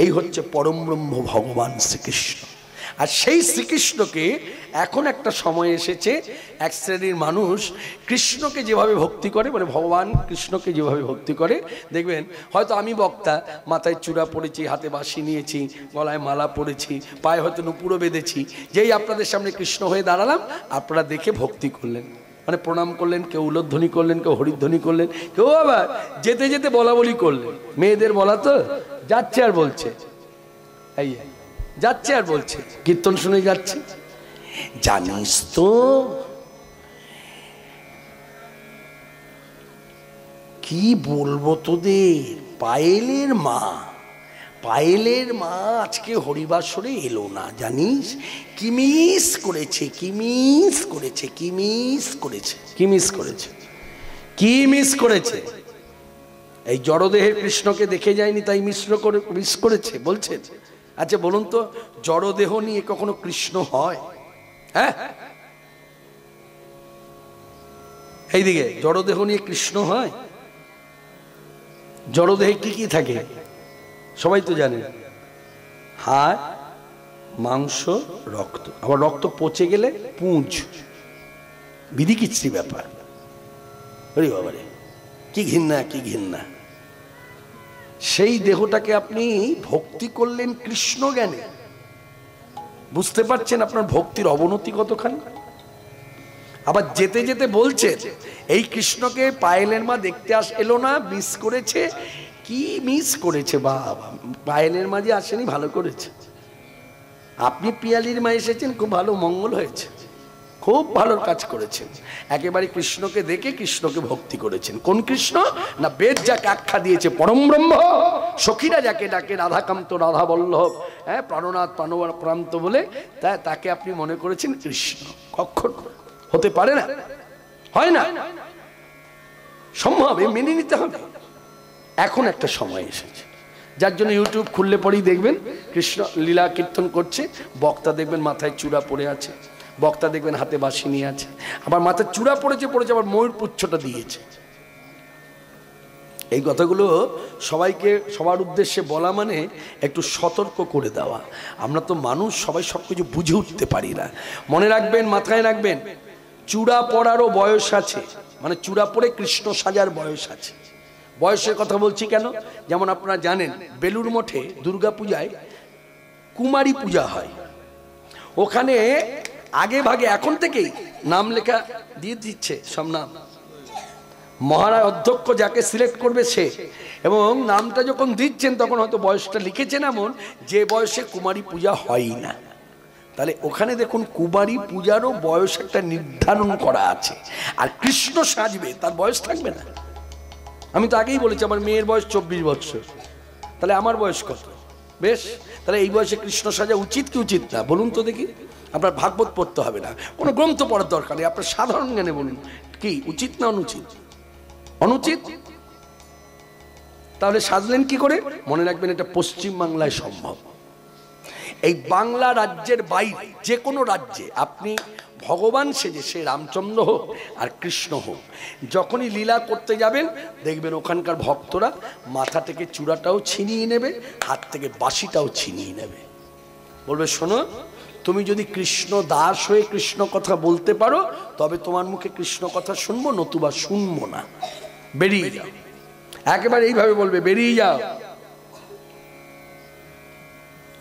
এই হচ্ছে পরম ব্রহ্ম ভগবান শ্রীকৃষ্ণ। আর সেই শ্রীকৃষ্ণকে এখন একটা সময় এসেছে, এক শ্রেণীর মানুষ কৃষ্ণকে যেভাবে ভক্তি করে, মানে ভগবান কৃষ্ণকে যেভাবে ভক্তি করে, দেখবেন হয়তো আমি বক্তা, মাথায় চূড়া পরেছি, হাতে বাঁশি নিয়েছি, গলায় মালা পরেছি, পায়ে হয়তো নুপুরও বেঁধেছি, যেই আপনাদের সামনে কৃষ্ণ হয়ে দাঁড়ালাম, আপনারা দেখে ভক্তি করলেন, মানে প্রণাম করলেন, কেউ উলধ্বনি করলেন, কেউ হরিধ্বনি করলেন, কেউ আবার যেতে যেতে বলা বলি করলেন। মেয়েদের বলা তো যাচ্ছে আর বলছে, এই যাচ্ছে আর বলছে, কীর্তন শুনে যাচ্ছে। জানিস তো কি বলবো তোদের, পায়েলের মা আজকে হরিবাসরে এলো না, জানিস? কিমিস করেছে। এই জড়দেহের কৃষ্ণকে দেখে যায়নি, তাই মিস করেছে বলছেন। আচ্ছা বলুন তো, জড়দেহ নিয়ে কখনো কৃষ্ণ হয়? হ্যাঁ, এইদিকে জড়দেহ নিয়ে কৃষ্ণ হয়? জড়দেহে কি কি থাকে সবাই তো জানে, হাড়, মাংস, রক্ত, আবার রক্ত পচে গেলে পুঁজ, বিধিকিচ্ছিরি ব্যাপার। আরে বাবারে, কি ঘৃণা। সেই দেহটাকে আপনি ভক্তি করলেন কৃষ্ণ জ্ঞানে, বুঝতে পারছেন আপনার ভক্তির অবনতি কতখানি? আবার যেতে যেতে বলছে এই কৃষ্ণকে পায়েলের মা দেখতে এলো না, মিস করেছে। কি মিস করেছে বাবা, পায়েলের মা যে আসেনি ভালো করেছে। আপনি পিয়ালির মা এসেছেন, খুব ভালো, মঙ্গল হয়েছে, খুব ভালো কাজ করেছেন। একেবারে কৃষ্ণকে দেখে কৃষ্ণকে ভক্তি করেছেন। কোন কৃষ্ণ না, বেদ যাকে আখ্যা দিয়েছে পরম ব্রহ্ম, সখীরা যাকে ডাকে রাধাকান্ত রাধা বল্লভ, হ্যাঁ প্রাণনাথ প্রান্ত বলে, তাকে আপনি মনে করেছেন কৃষ্ণ। কখনো হতে পারে না, হয় না, সম্ভব, মেনে নিতে হবে। এখন একটা সময় এসেছে, যার জন্য ইউটিউব খুললে পরেই দেখবেন কৃষ্ণ লীলা কীর্তন করছে, বক্তা দেখবেন মাথায় চূড়া পড়ে আছে, বক্তা দেখবেন হাতে বাঁশি নিয়ে আছে, আবার মাথায় চূড়া পড়েছে আবার ময়ূর পুচ্ছটা দিয়েছে। এই কথাগুলো সবাইকে সবার উদ্দেশ্যে বলা মানে একটু সতর্ক করে দেওয়া। আমরা তো মানুষ, সবাই সব কিছু বুঝে উঠতে পারি না। মনে রাখবেন, মাথায় রাখবেন, চূড়া পড়ারও বয়স আছে, মানে চূড়া পড়ে কৃষ্ণ সাজার বয়স আছে। বয়সের কথা বলছি কেন, যেমন আপনারা জানেন বেলুড় মঠে দুর্গা পূজায় কুমারী পূজা হয়। ওখানে আগে ভাগে এখন থেকেই নাম লেখা দিয়ে দিচ্ছে, সব নাম মহারাজ অধ্যক্ষ যাকে সিলেক্ট করবে সে, এবং নামটা যখন দিচ্ছেন তখন হয়তো বয়সটা লিখেছেন এমন যে বয়সে কুমারী পূজা হয় না। তাহলে ওখানে দেখুন কুমারী পূজারও বয়স একটা নির্ধারণ করা আছে। আর কৃষ্ণ সাজবে, তার বয়স থাকবে না। আমি তো আগেই বলেছি আমার মেয়ের বয়স 24 বছর, তাহলে আমার বয়স কত? বেশ, তাহলে এই বয়সে কৃষ্ণ সাজা উচিত কি উচিত না বলুন তো দেখি। আপনার ভাগবত পড়তে হবে না, কোনো গ্রন্থ পড়ার দরকার নেই, আপনার সাধারণ জ্ঞানে বলুন কি উচিত না অনুচিত? অনুচিত। তাহলে সাজলেন কি করে? মনে রাখবেন এটা পশ্চিম বাংলায় সম্ভব। এই বাংলা রাজ্যের বাইরে যে কোনো রাজ্যে আপনি ভগবান সেজে, সে রামচন্দ্র হোক আর কৃষ্ণ হোক, যখনই লীলা করতে যাবেন দেখবেন ওখানকার ভক্তরা মাথা থেকে চূড়াটাও ছিনিয়ে নেবে, হাত থেকে বাঁশিটাও ছিনিয়ে নেবে, বলবে শোনো তুমি যদি কৃষ্ণ দাস হয়ে কৃষ্ণ কথা বলতে পারো তবে তোমার মুখে কৃষ্ণ কথা শুনবো, নতুবা শুনবো না, বেরিয়ে যাও। একেবারে এইভাবে বলবে, বেরিয়ে যাও,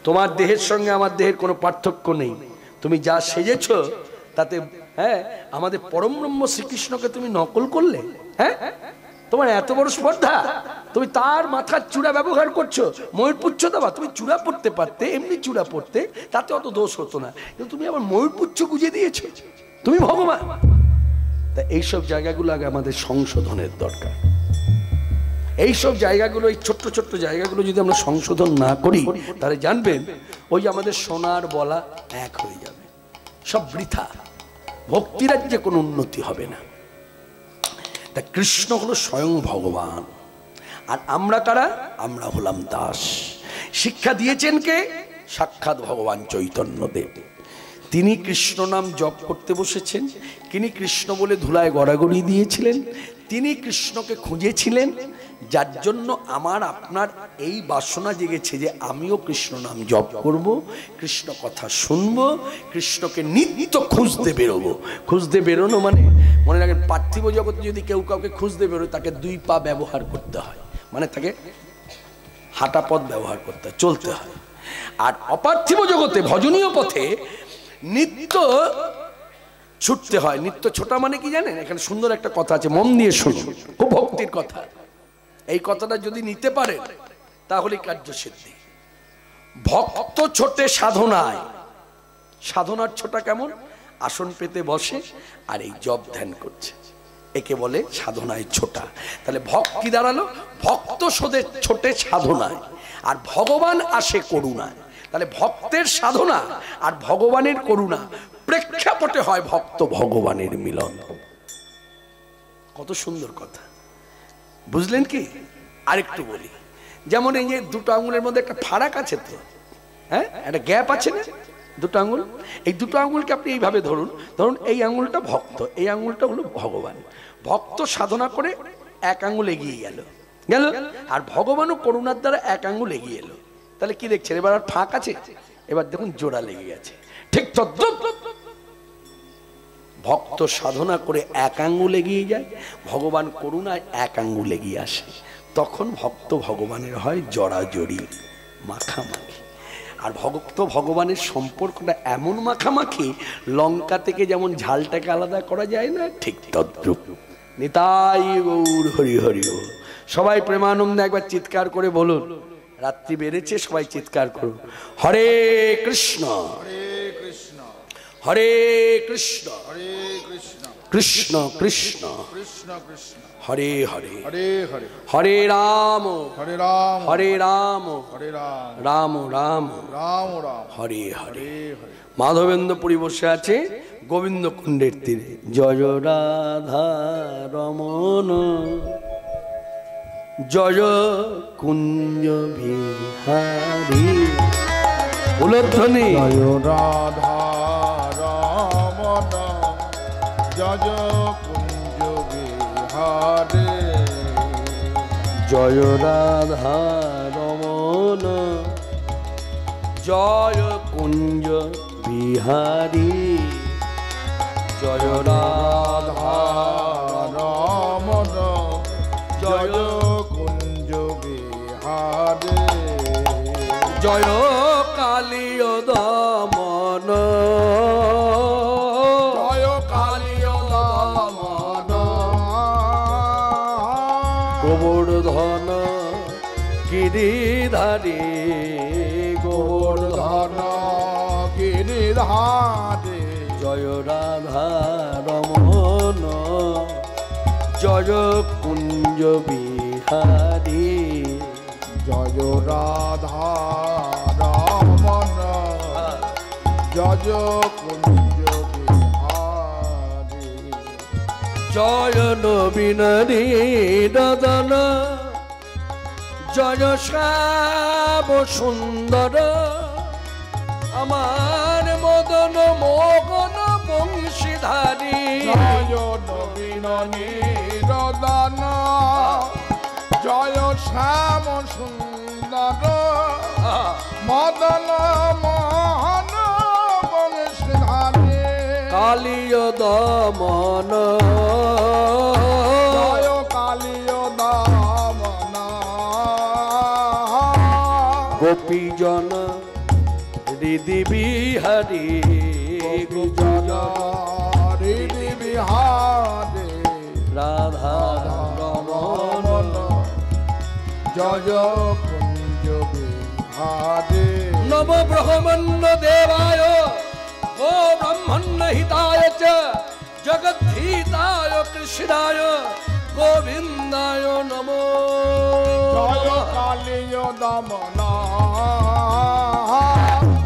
তোমার দেহের সঙ্গে আমার দেহের কোনো পার্থক্য নেই, তুমি যা সেজেছ তাতে হ্যাঁ আমাদের পরম ব্রহ্ম শ্রীকৃষ্ণকে তুমি নকল করলে, হ্যাঁ তোমার এত বড় স্পর্ধা, তুমি তার মাথার চূড়া ব্যবহার করছো, ময়ূর পুচ্ছ দেওয়া, তুমি চূড়া পড়তে পারতে, এমনি চূড়া পড়তে, তাতে অত দোষ হতো না, কিন্তু তুমি আবার ময়ূর পুচ্ছ গুজে দিয়েছো, তুমি ভগবান। তা এইসব জায়গাগুলো আগে আমাদের সংশোধনের দরকার। এইসব জায়গাগুলো, এই ছোট্ট ছোট্ট জায়গাগুলো যদি আমরা সংশোধন না করি তাহলে জানবেন ওই আমাদের সোনার বলা এক হয়ে যাবে, সব বৃথা, ভক্তিরাজ্যে কোনো উন্নতি হবে না। তা কৃষ্ণ হলো স্বয়ং ভগবান, আর আমরা কারা? আমরা হলাম দাস। শিক্ষা দিয়েছেন কে? সাক্ষাৎ ভগবান চৈতন্যদেব। তিনি কৃষ্ণ নাম জপ করতে বসেছেন, তিনি কৃষ্ণ বলে ধুলায় গড়াগড়ি দিয়েছিলেন, তিনি কৃষ্ণকে খুঁজেছিলেন, যার জন্য আমার আপনার এই বাসনা জেগেছে যে আমিও কৃষ্ণ নাম জপ করব, কৃষ্ণ কথা শুনবো, কৃষ্ণকে নিত্য খুঁজতে বেরোবো। খুঁজতে বেরোনো মানে মনে রাখেন পার্থিব জগতে যদি কেউ কাউকে খুঁজতে বেরোয় তাকে 2 পা ব্যবহার করতে হয়, মানে তাকে হাঁটা পথ ব্যবহার করতে হয়, চলতে হয়। আর অপার্থিব জগতে ভজনীয় পথে নিত্য ছুটতে হয়। নিত্য ছোটা মানে কি জানেন? এখানে সুন্দর একটা কথা আছে, মন দিয়ে শুনুন, খুব ভক্তির কথা। এই কথাটা যদি নিতে পারেন তাহলে কার্যসিদ্ধি। ভক্ত ছোটে সাধনায়, সাধনার ছোটা কেমন? আসন পেতে বসে আর এই জপ ধ্যান করছে, একে বলে সাধনায় ছোটা। তাহলে ভক্তি দাঁড়ালো ভক্ত ছোটে সাধনায়, আর ভগবান আসে করুণায়। তাহলে ভক্তের সাধনা আর ভগবানের করুণা প্রেক্ষাপটে হয় ভক্ত ভগবানের মিলন। কত সুন্দর কথা, বুঝলেন কি? আরেকটু বলি, যেমন এই যে 2টো আঙুলের মধ্যে একটা ফারাক আছে তো, হ্যাঁ একটা গ্যাপ আছে না 2টো আঙুল, এই 2টো আঙুলকে আপনি এইভাবে ধরুন, ধরুন এই আঙুলটা ভক্ত, এই আঙুলটা হলো ভগবান। ভক্ত সাধনা করে 1 আঙুল এগিয়ে গেল, আর ভগবানও করুণার দ্বারা 1 আঙুল এগিয়ে এলো। তাহলে কি দেখছেন? এবার আর ফাঁক আছে, এবার দেখুন জোড়া লেগে গেছে। ঠিক তদ্রুপ ভক্ত সাধনা করে 1 আঙুল এগিয়ে যায়, ভগবান করুণায় 1 আঙুল এগিয়ে আসে, তখন ভক্ত ভগবানের হয় জড়াজড়ি, মাখামাখি। আর ভক্ত ভগবানের সম্পর্কটা এমন মাখামাখি, লঙ্কা থেকে যেমন ঝালটাকে আলাদা করা যায় না, ঠিক তদ্রূপ। নিতাই গৌর হরি হরি বল। সবাই প্রেমানন্দে একবার চিৎকার করে বলুন। রাত্রি বেড়েছে, সবাই চিৎকার করুন। হরে কৃষ্ণ হরে কৃষ্ণ কৃষ্ণ কৃষ্ণ হরে হরে হরে রাম হরে রাম রাম রাম হরে হরে। মাধবেন্দ্রপুরী বসে আছে গোবিন্দ কুণ্ডের তীরে। জয় রাধা রমন জয় কুঞ্জ বিহারী। উলধ্বনি জয় রাধা রমন জয় কুঞ্জ বিহারে। জয় রাধা রমন জয় কুঞ্জ বিহারী। জয় রাধা রমন জয় কুঞ্জ বিহারে। জয় কালীয় দমন জয় কালীয় দমন গোবর্ধন গিরিধারী। গোবর্ধন গিরিধারে। জয় রাধা রমন জয় কুঞ্জ বিহারী। জয় রাধা রমন জয় কুঞ্জ বিহারে। জয় নবীন রদন জয় শ্যাম সুন্দর। আমার মদন মোহন বংশীধারী। জয় নবীন নিরদন জয় শ্যাম সুন্দর। মদন মোহন বংশীধারী। কালীয় দমন জয় কালীয় দমন গোপীজন হৃদি বিহারী। গোপীজন হৃদি বিহারে। রাধা রমন জয় কুঞ্জ বিহারে। নব ব্রহ্মণ্য দেবায় ও ব্রহ্মণ্য হিতায় চ জগদ্ধিতায় কৃষ্ণায় গোবিন্দায় নমো। জয় কালীয় দমন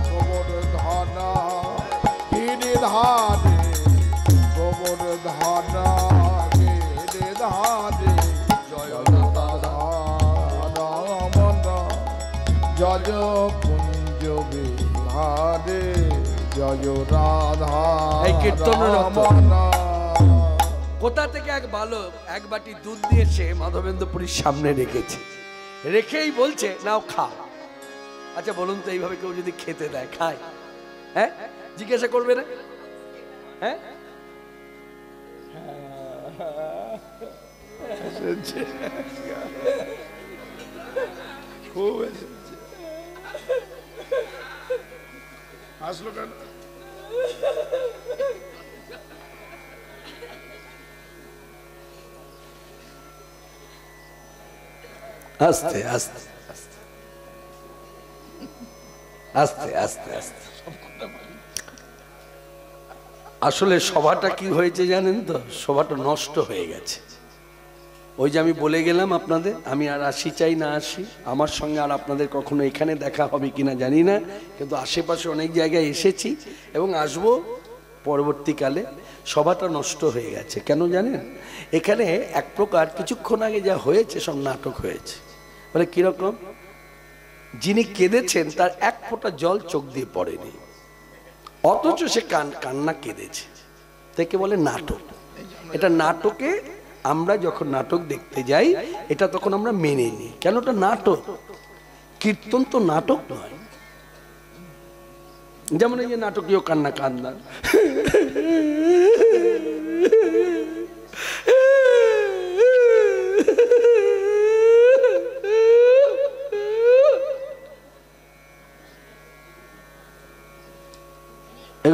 গোবর্ধন গিরিধারে। গোবর্ধন গিরিধারে। জয় রাধা রমন জয় কুঞ্জ বিহারে। জয় রাধা এই কীর্তনের অর্থ। রমন। কোথা থেকে এক বালক এক বাটি দুধ দিয়ে সে মাধবেন্দ্রপুরীর সামনে রেখেছে, রেখেই বলছে নাও খা। আচ্ছা বলুন তো, এইভাবে কেউ যদি খেতে দেয় খায়? হ্যাঁ, জিজ্ঞাসা করবে না? হ্যাঁ, খুব আসলো কেন? আস্তে আস্তে আস্তে আস্তে আস্তে। আসলে সভাটা কি হয়েছে জানেন তো? সভাটা নষ্ট হয়ে গেছে। ওই যে আমি বলে গেলাম আপনাদের, আমি আর আসি চাই না আসি, আমার সঙ্গে আর আপনাদের কখনো এখানে দেখা হবে কিনা জানি না, কিন্তু আশেপাশে অনেক জায়গায় এসেছি এবং আসবো পরবর্তীকালে। সভাটা নষ্ট হয়ে গেছে কেন জানেন? এখানে এক প্রকার কিছুক্ষণ আগে যা হয়েছে সব নাটক হয়েছে। বলে কিরকম? যিনি কেঁদেছেন তার এক ফোঁটা জল চোখ দিয়ে পড়েনি, অথচ সে কান্না কেঁদেছে, থেকে বলে নাটক। এটা নাটকে আমরা যখন নাটক দেখতে যাই এটা তখন আমরা মেনে নিই, কেন ওটা নাটক। কীর্তন তো নাটক নয়। যেমন এই যে নাটকীয় কান্না কান্না,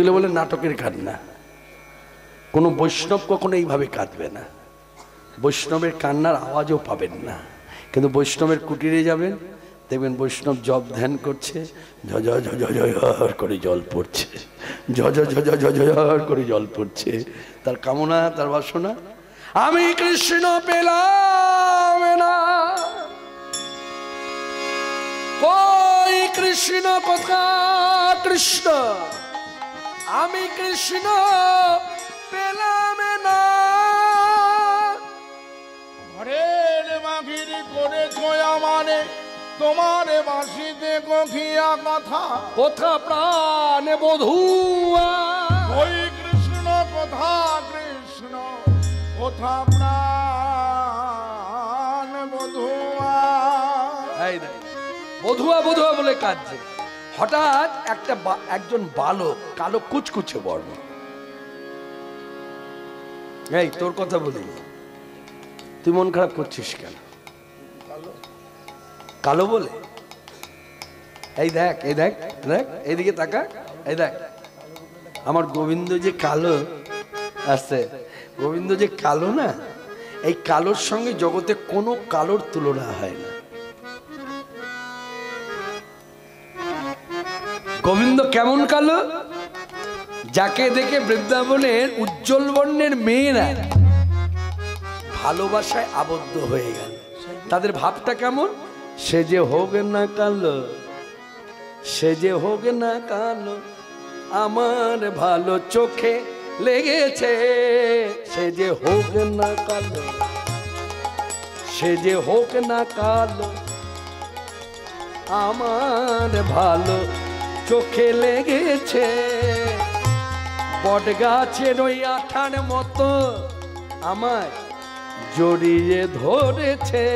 এগুলো বলে নাটকের কান্না। কোনো বৈষ্ণব কখনো এইভাবে কাঁদবে না, বৈষ্ণবের কান্নার আওয়াজও পাবেন না। কিন্তু বৈষ্ণবের কুটিরে যাবেন, দেখবেন বৈষ্ণব জপ ধ্যান করছে, ঝঝ ঝঝ ঝঝ করে জল পড়ছে, ঝঝ ঝঝ ঝঝ করে জল পড়ছে। তার কামনা, তার বাসনা, আমি কৃষ্ণ পেলাম না, কই কৃষ্ণ কোথা কৃষ্ণ, আমি কৃষ্ণ পেলাম না। ঘরের বাঘির করেছ আমারে, তোমার বাসিতে কখিয়া কথা, কোথা প্রাণ বধূয়া, ওই কৃষ্ণ কোথা কৃষ্ণ, কোথা প্রাণ বধূয়া। এই দেখ, বধুয়া বধুয়া বলে কাঁদছে। হঠাৎ একজন বালক, কালো কুচকুচে বর্ণ, এই তোর কথা বলি, তুই মন খারাপ করছিস কেন? কালো বলে, এই দেখ এই দেখ দেখ, এইদিকে তাকা, এই দেখ আমার গোবিন্দ যে কালো আসছে, গোবিন্দ যে কালো না, এই কালোর সঙ্গে জগতে কোনো কালোর তুলনা হয় না। গোবিন্দ কেমন কালো? যাকে দেখে বৃন্দাবনের উজ্জ্বল বর্ণের মেয়েরা ভালোবাসায় আবদ্ধ হয়ে গেল। তাদের ভাবটা কেমন? সে যে হোক না কালো, সে যে হোক না কালো, আমার ভালো চোখে লেগেছে। সে যে হোক না কালো, সে যে হোক না কালো, আমার ভালো চোখে লেগেছে। বট গাছের ওই আঠার মতো আমায় জড়িয়ে ধরেছে।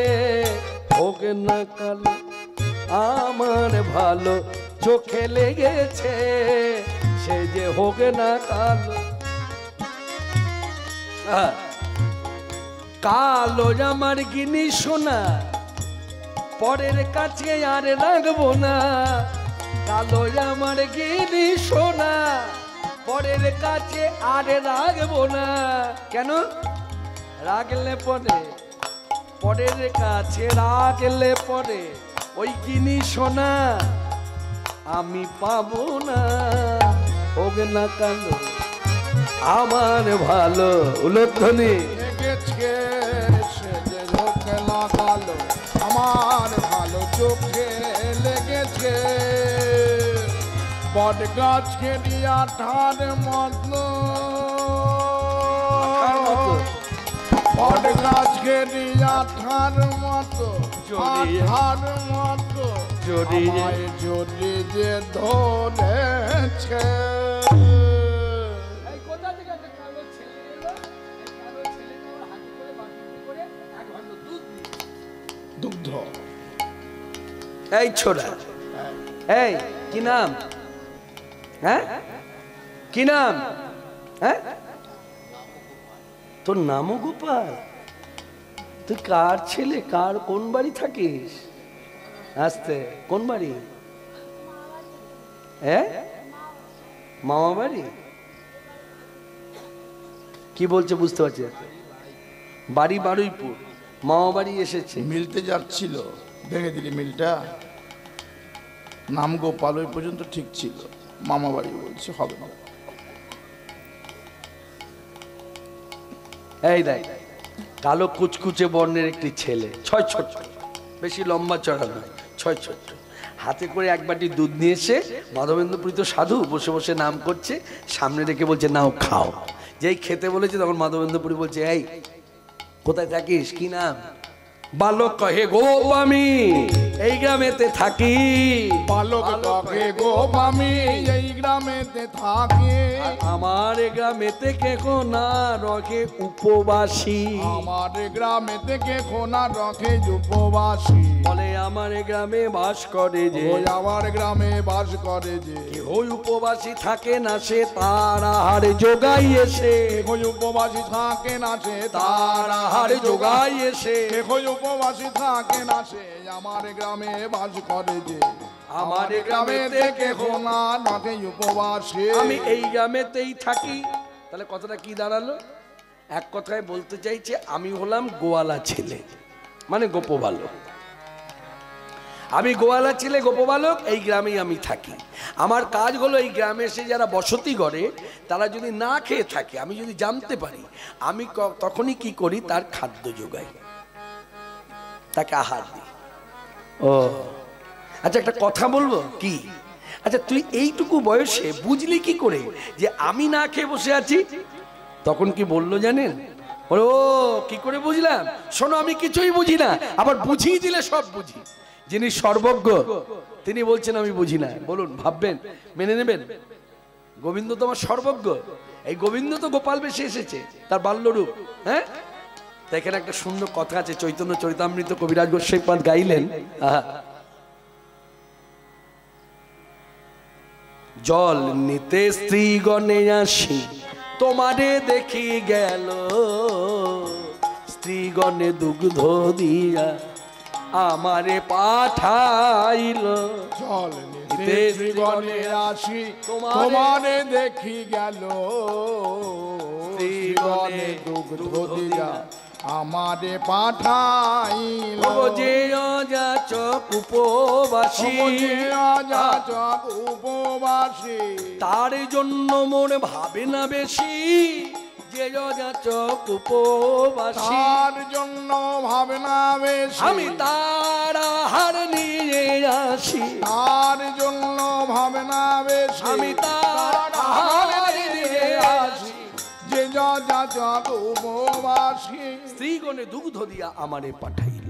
হোক না কালো, আমার ভালো চোখে লেগেছে। সে যে হোক না কালো, কালো আমার গিনি সোনা, পরের কাছে আর রাখবো না। কালো আমার গিনি সোনা, পরের কাছে আর রাখবো না। কেন? রাখলে পরে, পরের কাছে রাখলে পরে ওই গিনি সোনা আমি পাবো না। হোক না কালো, আমার ভালো উলধ্বনি লেগেছে। সে যে হোক না কালো, আমার ভালো চোখে লেগেছে। বট গাছকে দিয়া ঠার মতো, বট গাছকে দিয়া ঠার মতো, ঠার মতো আমায় জড়িয়ে ধরেছে। দুগ্ধ। এই ছোড়া, এই কি নাম? হ্যাঁ কি নাম? হ্যাঁ তোর নামও গোপাল? তুই কার ছেলে? কার কোন বাড়ি থাকিস? আসতে কোন বাড়ি? হ্যাঁ মামা বাড়ি? কি বলছে বুঝতে পারছি। বাড়ি বারুইপুর, মামা বাড়ি এসেছে। মিলতে যাচ্ছিল, ভেঙে দিলি মিলটা। নাম গোপাল ওই পর্যন্ত ঠিক ছিল, মামা বাড়ি বলছে হবে না। এই দেখ, কালো কুচকুচে বর্ণের একটি ছেলে, ছয় ছোট, বেশি লম্বা চড়া নয়, ছয় ছোট, হাতে করে এক বাটি দুধ নিয়ে এসে মাধবেন্দ্রপুরী তো সাধু বসে বসে নাম করছে, সামনে রেখে বলছে নাও খাও। যেই খেতে বলেছে তখন মাধবেন্দ্রপুরী বলছে এই কোথায় থাকিস? কি নাম? বালক কহে গোপামি, এই গ্রামেতে থাকি। বালক কহে গোপামি, এই গ্রামেতে থাকি। আমার গ্রামেতে কে কোনা রখে উপবাসী, আমার গ্রামেতে কে কোনা রখে উপবাসী। বলে আমার গ্রামে বাস করে যে, ওই আমার গ্রামে বাস করে যে, ওই উপবাসী থাকে না সে তার আহার যোগাই এসে, ওই উপবাসী থাকে না সে তার আহার যোগাই এসে, ওই উপবাসী থাকে না সে আমার গ্রামে বাস করে যে, আমার গ্রামে গ্রামেতে থেকে হোনা নাকে উপবাসী। আমি এই গ্রামেতেই থাকি। তাহলে কথাটা কি দাঁড়ালো? এক কথায় বলতে চাইছে আমি হলাম গোয়ালা ছেলে, মানে গোপবালক। আমি গোয়ালা ছেলে, গোপবালক, এই গ্রামেই আমি থাকি। আমার কাজ হলো এই গ্রামে এসে যারা বসতি করে তারা যদি না খেয়ে থাকে, আমি যদি জানতে পারি, আমি তখনই কি করি, তার খাদ্য যোগাই, তাকে আহার দিই। ও আচ্ছা, একটা কথা বলবো কি? আচ্ছা, তুই এইটুকু বয়সে বুঝলি কি করে যে আমি না খেয়ে বসে আছি? তখন কি বললো জানেন? ও কি করে বুঝলাম? শোনো, আমি কিছুই বুঝি না, আবার বুঝিয়ে দিলে সব বুঝি। যিনি সর্বজ্ঞ তিনি বলছেন আমি বুঝি না। বলুন, ভাববেন, মেনে নেবেন? গোবিন্দ তো আমার সর্বজ্ঞ। এই গোবিন্দ তো গোপাল বেশে এসেছে, তার বাল্যরূপ। হ্যাঁ, তা এখানে একটা সুন্দর কথা আছে, চৈতন্য চরিতামৃত কবিরাজ গোস্বাইপাদ গাইলেন। জল নিতে স্ত্রীগণে আসি তোমারে দেখি গেল, স্ত্রীগণে দুগ্ধ দিয়া আমারে পাঠাইল। জল নিতে শ্রীগণে আসি তোমারে দেখি গেল, শ্রীগণে দুগ্ধ দিয়া আমারে পাঠাইল। যে অযাচক উপবাসী, অযাচক উপবাসী, তার জন্য মন ভাবে না বেশি। যে অযাচক উপবাসী, তার জন্য ভাবে না বেশি। আমি তার আহার নিয়ে আসি, তার জন্য ভাবে না বেশি। আমি তার আহার নিয়ে আসি। যে অযাচক উপবাসী, স্ত্রীগণে দুগ্ধ দিয়া আমারে পাঠাইল।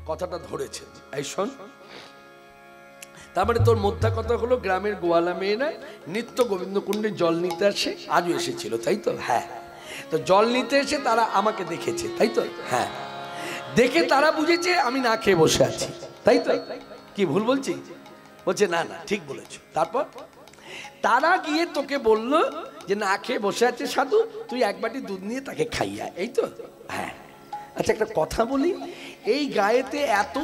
কথাটা ধরেছে, এই শোন। তারপরে তোর মোদ্দা কথা হলো, গ্রামের গোয়ালা মেয়েরা নিত্য গোবিন্দ কুণ্ডে জল নিতে আসে, আজও এসেছিল, তাই তো? হ্যাঁ। তো জল নিতে এসে তারা আমাকে দেখেছে, তাই তো? হ্যাঁ। দেখে তারা বুঝেছে আমি না খেয়ে বসে আছি, তাই তো? কি ভুল বলছি? বলছে না না, ঠিক বলেছ। তারপর তারা গিয়ে তোকে বলল যে না খেয়ে বসে আছে সাধু, তুই এক বাটি দুধ নিয়ে তাকে খাইয়া, এই তো? হ্যাঁ। আচ্ছা, একটা কথা বলি, এই গায়েতে এত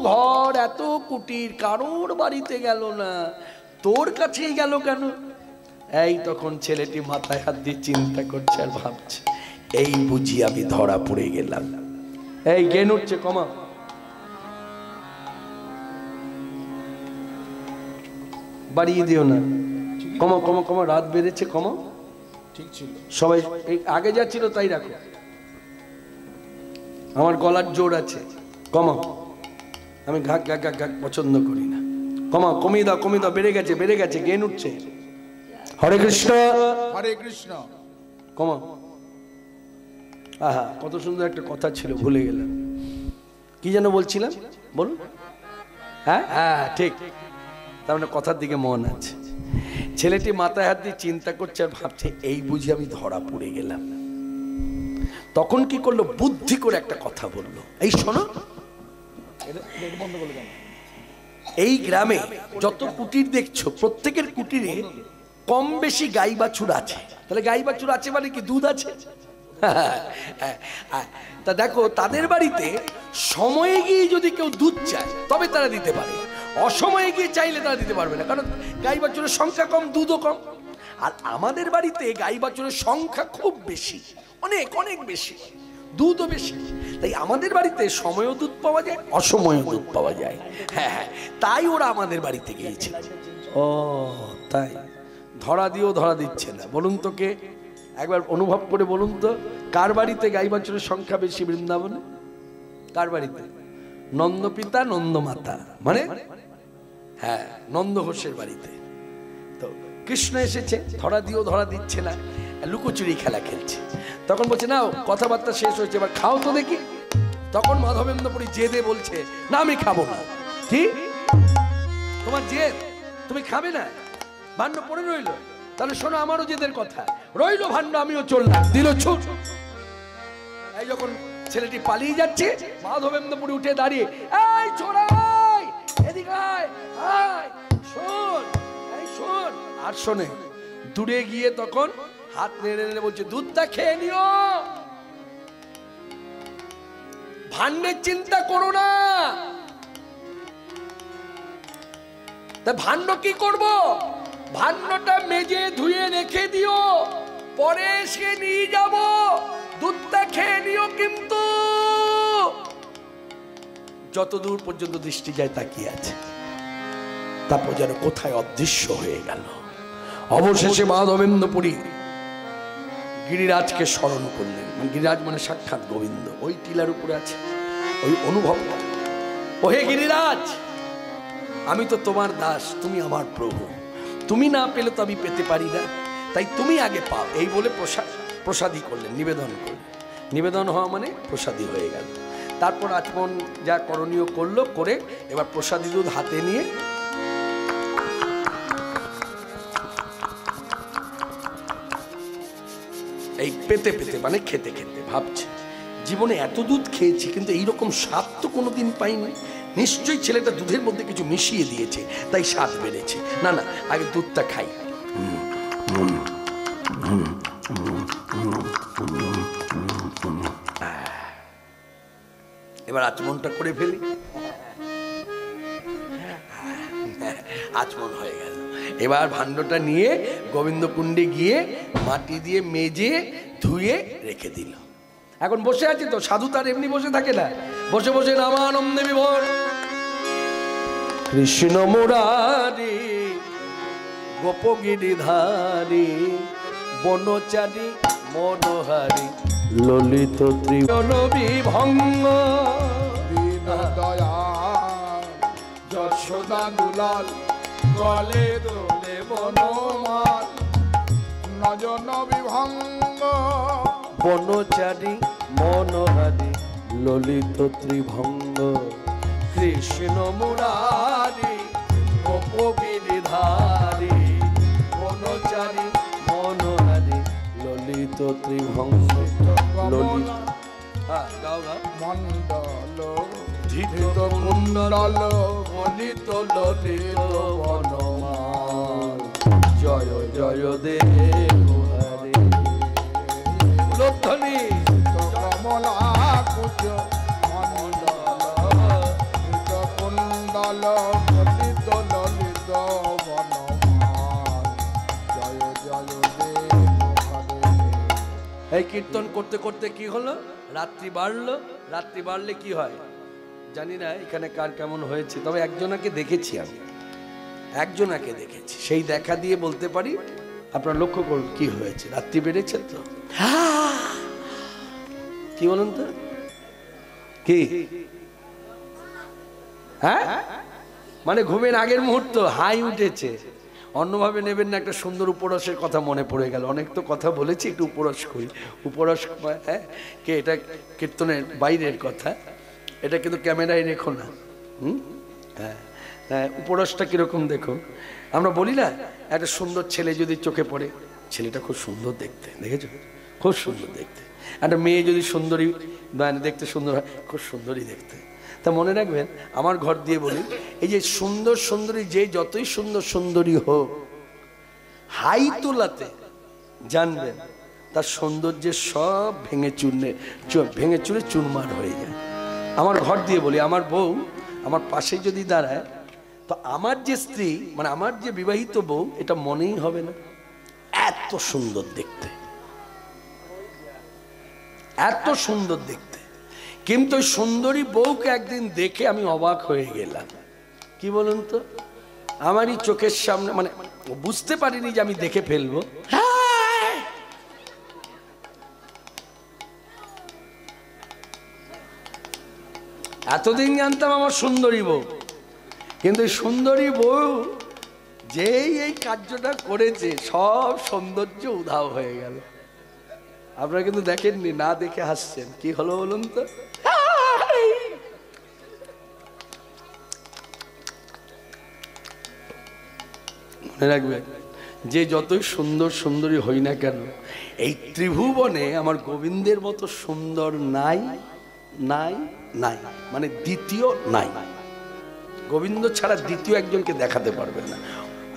ঘর, এত কুটির, কারোর বাড়িতে গেল না, তোর কাছেই গেল কেন? এই তখন ছেলেটি মাথায় হাত দিয়ে চিন্তা করছে আর ভাবছে, এই বুঝি আমি ধরা পড়ে গেলাম। এই জ্ঞান উঠছে, কমা, বাড়িয়ে দিও না, কমা কমা কমা, রাত বেড়েছে, কমা। ঠিক ছিল, সবাই আগে যা ছিল তাই রাখো, আমার গলার জোর আছে, কমা। আমি ঘাক ঘাক ঘাক ঘাক পছন্দ করি না, কমা, কমিয়ে দাও, কমিয়ে দাও, বেড়ে গেছে, বেড়ে গেছে, জ্ঞান উঠছে। হরে কৃষ্ণ, হরে কৃষ্ণ, কমা। আহা, কত সুন্দর একটা কথা ছিল, ভুলে গেলাম, কি যেন বলছিলাম, বলুন। হ্যাঁ হ্যাঁ, ঠিক, তার মানে কথার দিকে মন আছে। ছেলেটি মাথায় হাত দিয়ে চিন্তা করছে আর ভাবছে, এই বুঝি আমি ধরা পড়ে গেলাম। তখন কি করলো, বুদ্ধি করে একটা কথা বললো, এই শোনো, এই গ্রামে যত কুটির দেখছো, প্রত্যেকের কুটিরে কম বেশি গাই বাছুর আছে। তাহলে গাই বাছুর আছে মানে কি, দুধ আছে। তা দেখো, তাদের বাড়িতে সময়ে গিয়ে যদি কেউ দুধ চায় তবে তারা দিতে পারে, অসময়ে গিয়ে চাইলে তারা দিতে পারবে না, কারণ গাই বাছুরের সংখ্যা কম, দুধও কম। আর আমাদের বাড়িতে গাই বাছুরের সংখ্যা খুব বেশি, অনেক অনেক বেশি, দুধও বেশি। তাই আমাদের বাড়িতে সময়ও দুধ পাওয়া যায়, অসময়েও দুধ পাওয়া যায়। হ্যাঁ হ্যাঁ, তাই ওরা আমাদের বাড়িতে গিয়েছে। ও তাই, ধরা দিয়েও ধরা দিচ্ছে না। বলুন তো কে, একবার অনুভব করে বলুন তো, কার বাড়িতে গাই বাছুরের সংখ্যা বেশি বৃন্দাবনে? কার বাড়িতে? নন্দপিতা নন্দমাতা, মানে হ্যাঁ, নন্দ ঘোষের বাড়িতে। তো কৃষ্ণ এসেছে, ধরা দিয়েও ধরা দিচ্ছে না, লুকোচুরি খেলা খেলছে। তখন বলছে, নাও, কথাবার্তা শেষ হয়েছে, এবার খাও তো দেখি। তখন মাধবেন্দ্রপুরী জেদে বলছে, না আমি খাবো না। কি তোমার জেদ, তুমি খাবে না? ভাণ্ড পড়ে রইল, তাহলে শোনো আমারও জেদের কথা, রইল ভাণ্ড, আমিও চললাম, দিল ছুট। এই যখন ছেলেটি পালিয়ে যাচ্ছে, মাধবেন্দ্রপুরী উঠে দাঁড়িয়ে, এই ছোড়া, আর শোনে, দূরে গিয়ে তখন হাত নেড়ে নেড়ে বলছে দুধটা খেয়ে নিও, ভান্ডের চিন্তা করো না। তা ভান্ড কি করব? ভান্ডটা মেজে ধুয়ে রেখে দিও, পরে সে নিয়ে যাব, দুধটা খেয়ে নিও। কিন্তু যতদূর পর্যন্ত দৃষ্টি যায় তাকিয়ে আছে, তারপর যেন কোথায় অদৃশ্য হয়ে গেল। অবশেষে মাধবেন্দ্রপুরী গিরিরাজকে স্মরণ করলেন। গিরিরাজ মানে সাক্ষাৎ গোবিন্দ, ওই টিলার উপরে আছে, ওই অনুভব করে, ওহে গিরিরাজ, আমি তো তোমার দাস, তুমি আমার প্রভু, তুমি না পেলে তো আমি পেতে পারি না, তাই তুমি আগে পাও। এই বলে প্রসাদী করলেন, নিবেদন করলেন। নিবেদন হওয়া মানে প্রসাদী হয়ে গেল। তারপর আচমন যা করণীয় করলো, করে এবার প্রসাদী দুধ হাতে নিয়ে এই পেতে পেতে মানে খেতে খেতে ভাবছে, জীবনে এত দুধ খেয়েছি কিন্তু এইরকম স্বাদ তো কোনোদিন পাইনি, নিশ্চয়ই ছেলেটা দুধের মধ্যে কিছু মিশিয়ে দিয়েছে, তাই স্বাদ বেড়েছে। না না, আগে দুধটা খাই। এবার আচমনটা করে ফেলি, আচমন হয়ে গেল। এবার ভাণ্ডটা নিয়ে গোবিন্দকুণ্ডে গিয়ে মাটি দিয়ে মেজে ধুয়ে রেখে দিল। এখন বসে আছে তো, সাধু তার এমনি বসে থাকে না, বসে বসে নামানন্দে বিভোর কৃষ্ণ মুরারি গোপগিরিধারী বনচারী মনোহারী ললিত ত্রিভুবন বিভঙ্গ যশোদা দুলাল গলে দোলে বনমাল নজন বিভঙ্গ বনচারী মনোহারী ললিত ত্রিভঙ্গ কৃষ্ণ মুরারি গোপগিরিধারী বনচারী মনোহারী ললিত ত্রিভঙ্গ ললিত মণ্ডল ধৃত কুণ্ডল বলিত ললিত বনমাল জয় জয় দেব হরে লোধ্বনি কমলা কুচ মণ্ডল ধৃত কুণ্ডল বলিত ললিত বনমাল জয় জয় দেব হরে। এই কীর্তন করতে করতে কি হলো, রাত্রি বাড়লো। রাত্রি বাড়লে কি হয় জানি না এখানে কার কেমন হয়েছে, তবে একজনাকে দেখেছি, আমি একজনাকে দেখেছি, সেই দেখা দিয়ে বলতে পারি। আপনারা লক্ষ্য করুন কি হয়েছে, রাত্রি বেড়েছে তো, কি বলুন তো, কি হ্যাঁ, মানে ঘুমের আগের মুহূর্ত হাই উঠেছে। অন্যভাবে নেবেন না, একটা সুন্দর উপরসের কথা মনে পড়ে গেল। অনেক তো কথা বলেছি, একটু উপরস করি। উপরস, হ্যাঁ, কে এটা কীর্তনের বাইরের কথা, এটা কিন্তু ক্যামেরায় রেখো না। হ্যাঁ হ্যাঁ, উপরসটা কিরকম দেখো। আমরা বলি না, একটা সুন্দর ছেলে যদি চোখে পড়ে, ছেলেটা খুব সুন্দর দেখতে, দেখেছো, খুব সুন্দর দেখতে। একটা মেয়ে যদি সুন্দরী দেখতে সুন্দর হয়, খুব সুন্দরী দেখতে। তা মনে রাখবেন, আমার ঘর দিয়ে বলি, এই যে সুন্দর সুন্দরী, যে যতই সুন্দর সুন্দরী হোক, হাই তোলাতে জানবেন তার সৌন্দর্যের সব ভেঙে চুরে চুরমার হয়ে যায়। আমার ঘর দিয়ে বলি, আমার বউ আমার পাশে যদি দাঁড়ায়, তো আমার যে স্ত্রী, মানে আমার যে বিবাহিত বউ, এটা মনেই হবে না এত সুন্দর দেখতে, এত সুন্দর দেখতে। কিন্তু ওই সুন্দরী বউকে একদিন দেখে আমি অবাক হয়ে গেলাম। কি বলুন তো, আমারই চোখের সামনে, মানে বুঝতে পারিনি যে আমি দেখে ফেলবো। এতদিন জানতাম আমার সুন্দরী বউ, কিন্তু সুন্দরী বউ যেই এই কার্যটা করেছে, সব সৌন্দর্য উধাও হয়ে গেল। আপনারা কিন্তু দেখেননি, না দেখে হাসছেন। কি হলো বলুন তো, মনে রাখবেন, যে যতই সুন্দর সুন্দরী হই না কেন, এই ত্রিভুবনে আমার গোবিন্দের মতো সুন্দর নাই, নাই, নাই, মানে দ্বিতীয় নাই। গোবিন্দ ছাড়া দ্বিতীয় একজনকে দেখাতে পারবেন না।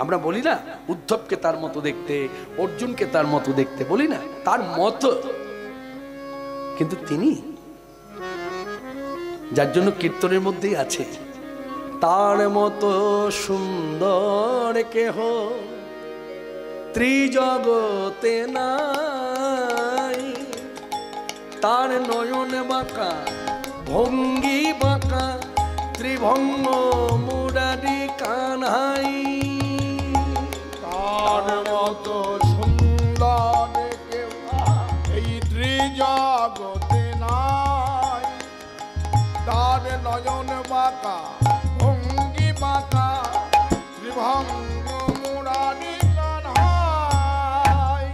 আমরা বলি না উদ্ধবকে তার মতো দেখতে, অর্জুনকে তার মতো দেখতে, বলি না তার মতো, কিন্তু তিনি যার জন্য কীর্তনের মধ্যেই আছে, তার মতো সুন্দর কেহ ত্রিজগতে নাই, তার নয়ন বাঁকা ভঙ্গি বাঁকা ত্রিভঙ্গ মুরারি কানহাই, তার মতো সুন্দর কেউ এই ত্রিজগতে নাই, তার নয়ন বাঁকা ভঙ্গি বাঁকা ত্রিভঙ্গ মুরারি কানহাই,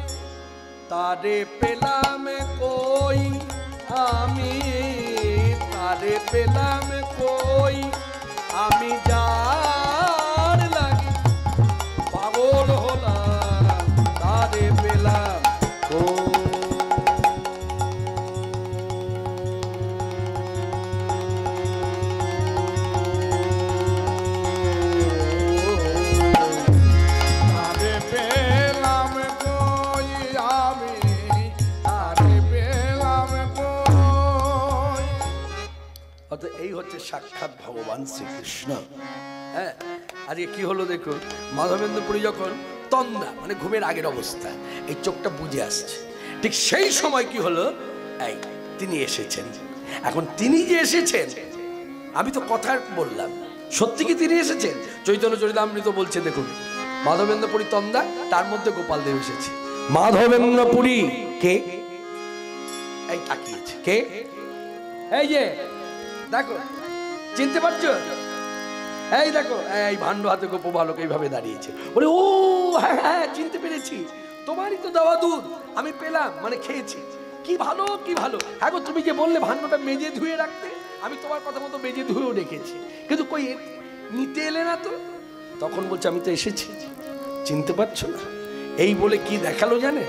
তারে পেলাম কই আমি, তারে পেলাম কই আমি, যার লাগি পাগল হলাম, তারে পেলাম কই। তারে পেলাম কই আমি, তারে পেলাম কই। অর্থাৎ এই হচ্ছে সাক্ষাৎ ভগবান শ্রীকৃষ্ণ। হ্যাঁ, আজকে কি হলো দেখুন, মাধবেন্দ্রপুরী যখন তন্দ্রা মানে ঘুমের আগের অবস্থা, এই চোখটা বুঝে আসছে, ঠিক সেই সময় কি হলো, এই তিনি এসেছেন। এখন তিনি যে এসেছেন, আমি তো কথা বললাম, সত্যি কি তিনি এসেছেন? চৈতন্য চরিতামৃত বলছে দেখুন, মাধবেন্দ্রপুরী তন্দ্রা, তার মধ্যে গোপাল দেব এসেছে। মাধবেন্দ্রপুরী কে? এই তাকিয়েছে, কে? এই যে দেখো, চিনতে পারছো? এই দেখো, এই ভাণ্ড হাতে গোপ বালক এইভাবে দাঁড়িয়েছে, বলে ও হ্যাঁ হ্যাঁ চিনতে পেরেছি, তোমারই তো দেওয়া দুধ আমি পেলাম, মানে খেয়েছি, কি ভালো কি ভালো। হ্যাঁ গো, তুমি যে বললে ভাণ্ডটা মেজে ধুয়ে রাখতে, আমি তোমার কথা মতো মেজে ধুয়েও রেখেছি, কিন্তু কই নিতে এলে না তো। তখন বলছে আমি তো এসেছি, চিনতে পারছো না? এই বলে কি দেখালো জানে?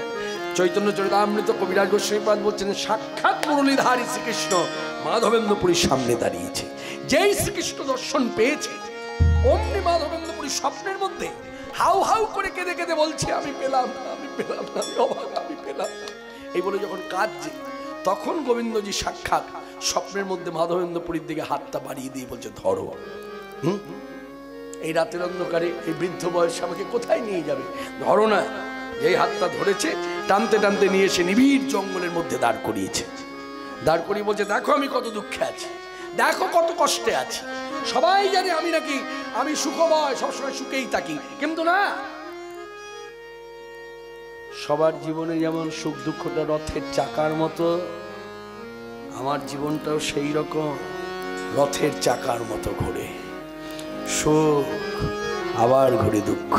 চৈতন্য চরিতামৃত কবিরাজ গোস্বামীপাদ বলছেন, সাক্ষাৎ মুরলীধারী শ্রীকৃষ্ণ মাধবেন্দ্রপুরীর সামনে দাঁড়িয়েছে। যেই শ্রীকৃষ্ণ দর্শন পেয়েছে, অমনি মাধবেন্দ্রপুরী স্বপ্নের মধ্যে হাউ হাউ করে কেঁদে কেঁদে বলছে আমি পেলাম না, আমি পেলাম না, আমি অবাক, আমি পেলাম না। এই বলে যখন কাঁদছে, তখন গোবিন্দজি সাক্ষাৎ স্বপ্নের মধ্যে মাধবেন্দ্রপুরীর দিকে হাতটা বাড়িয়ে দিয়ে বলছে ধরো। এই রাতের অন্ধকারে এই বৃদ্ধ বয়সে আমাকে কোথায় নিয়ে যাবে, ধরো না। যেই হাতটা ধরেছে, টানতে টানতে নিয়ে এসে নিবিড় জঙ্গলের মধ্যে দাঁড় করিয়েছে। দাঁড় করিয়ে বলছে দেখো আমি কত দুঃখে আছি, দেখো কত কষ্টে আছি, সবাই জানে আমি নাকি আমি সুখময়, সবসময় সুখেই থাকি, কিন্তু না, সবার জীবনে যেমন সুখ দুঃখটা রথের চাকার মতো, আমার জীবনটাও সেই রকম রথের চাকার মতো ঘোরে। সুখ আবার ঘুরে দুঃখ,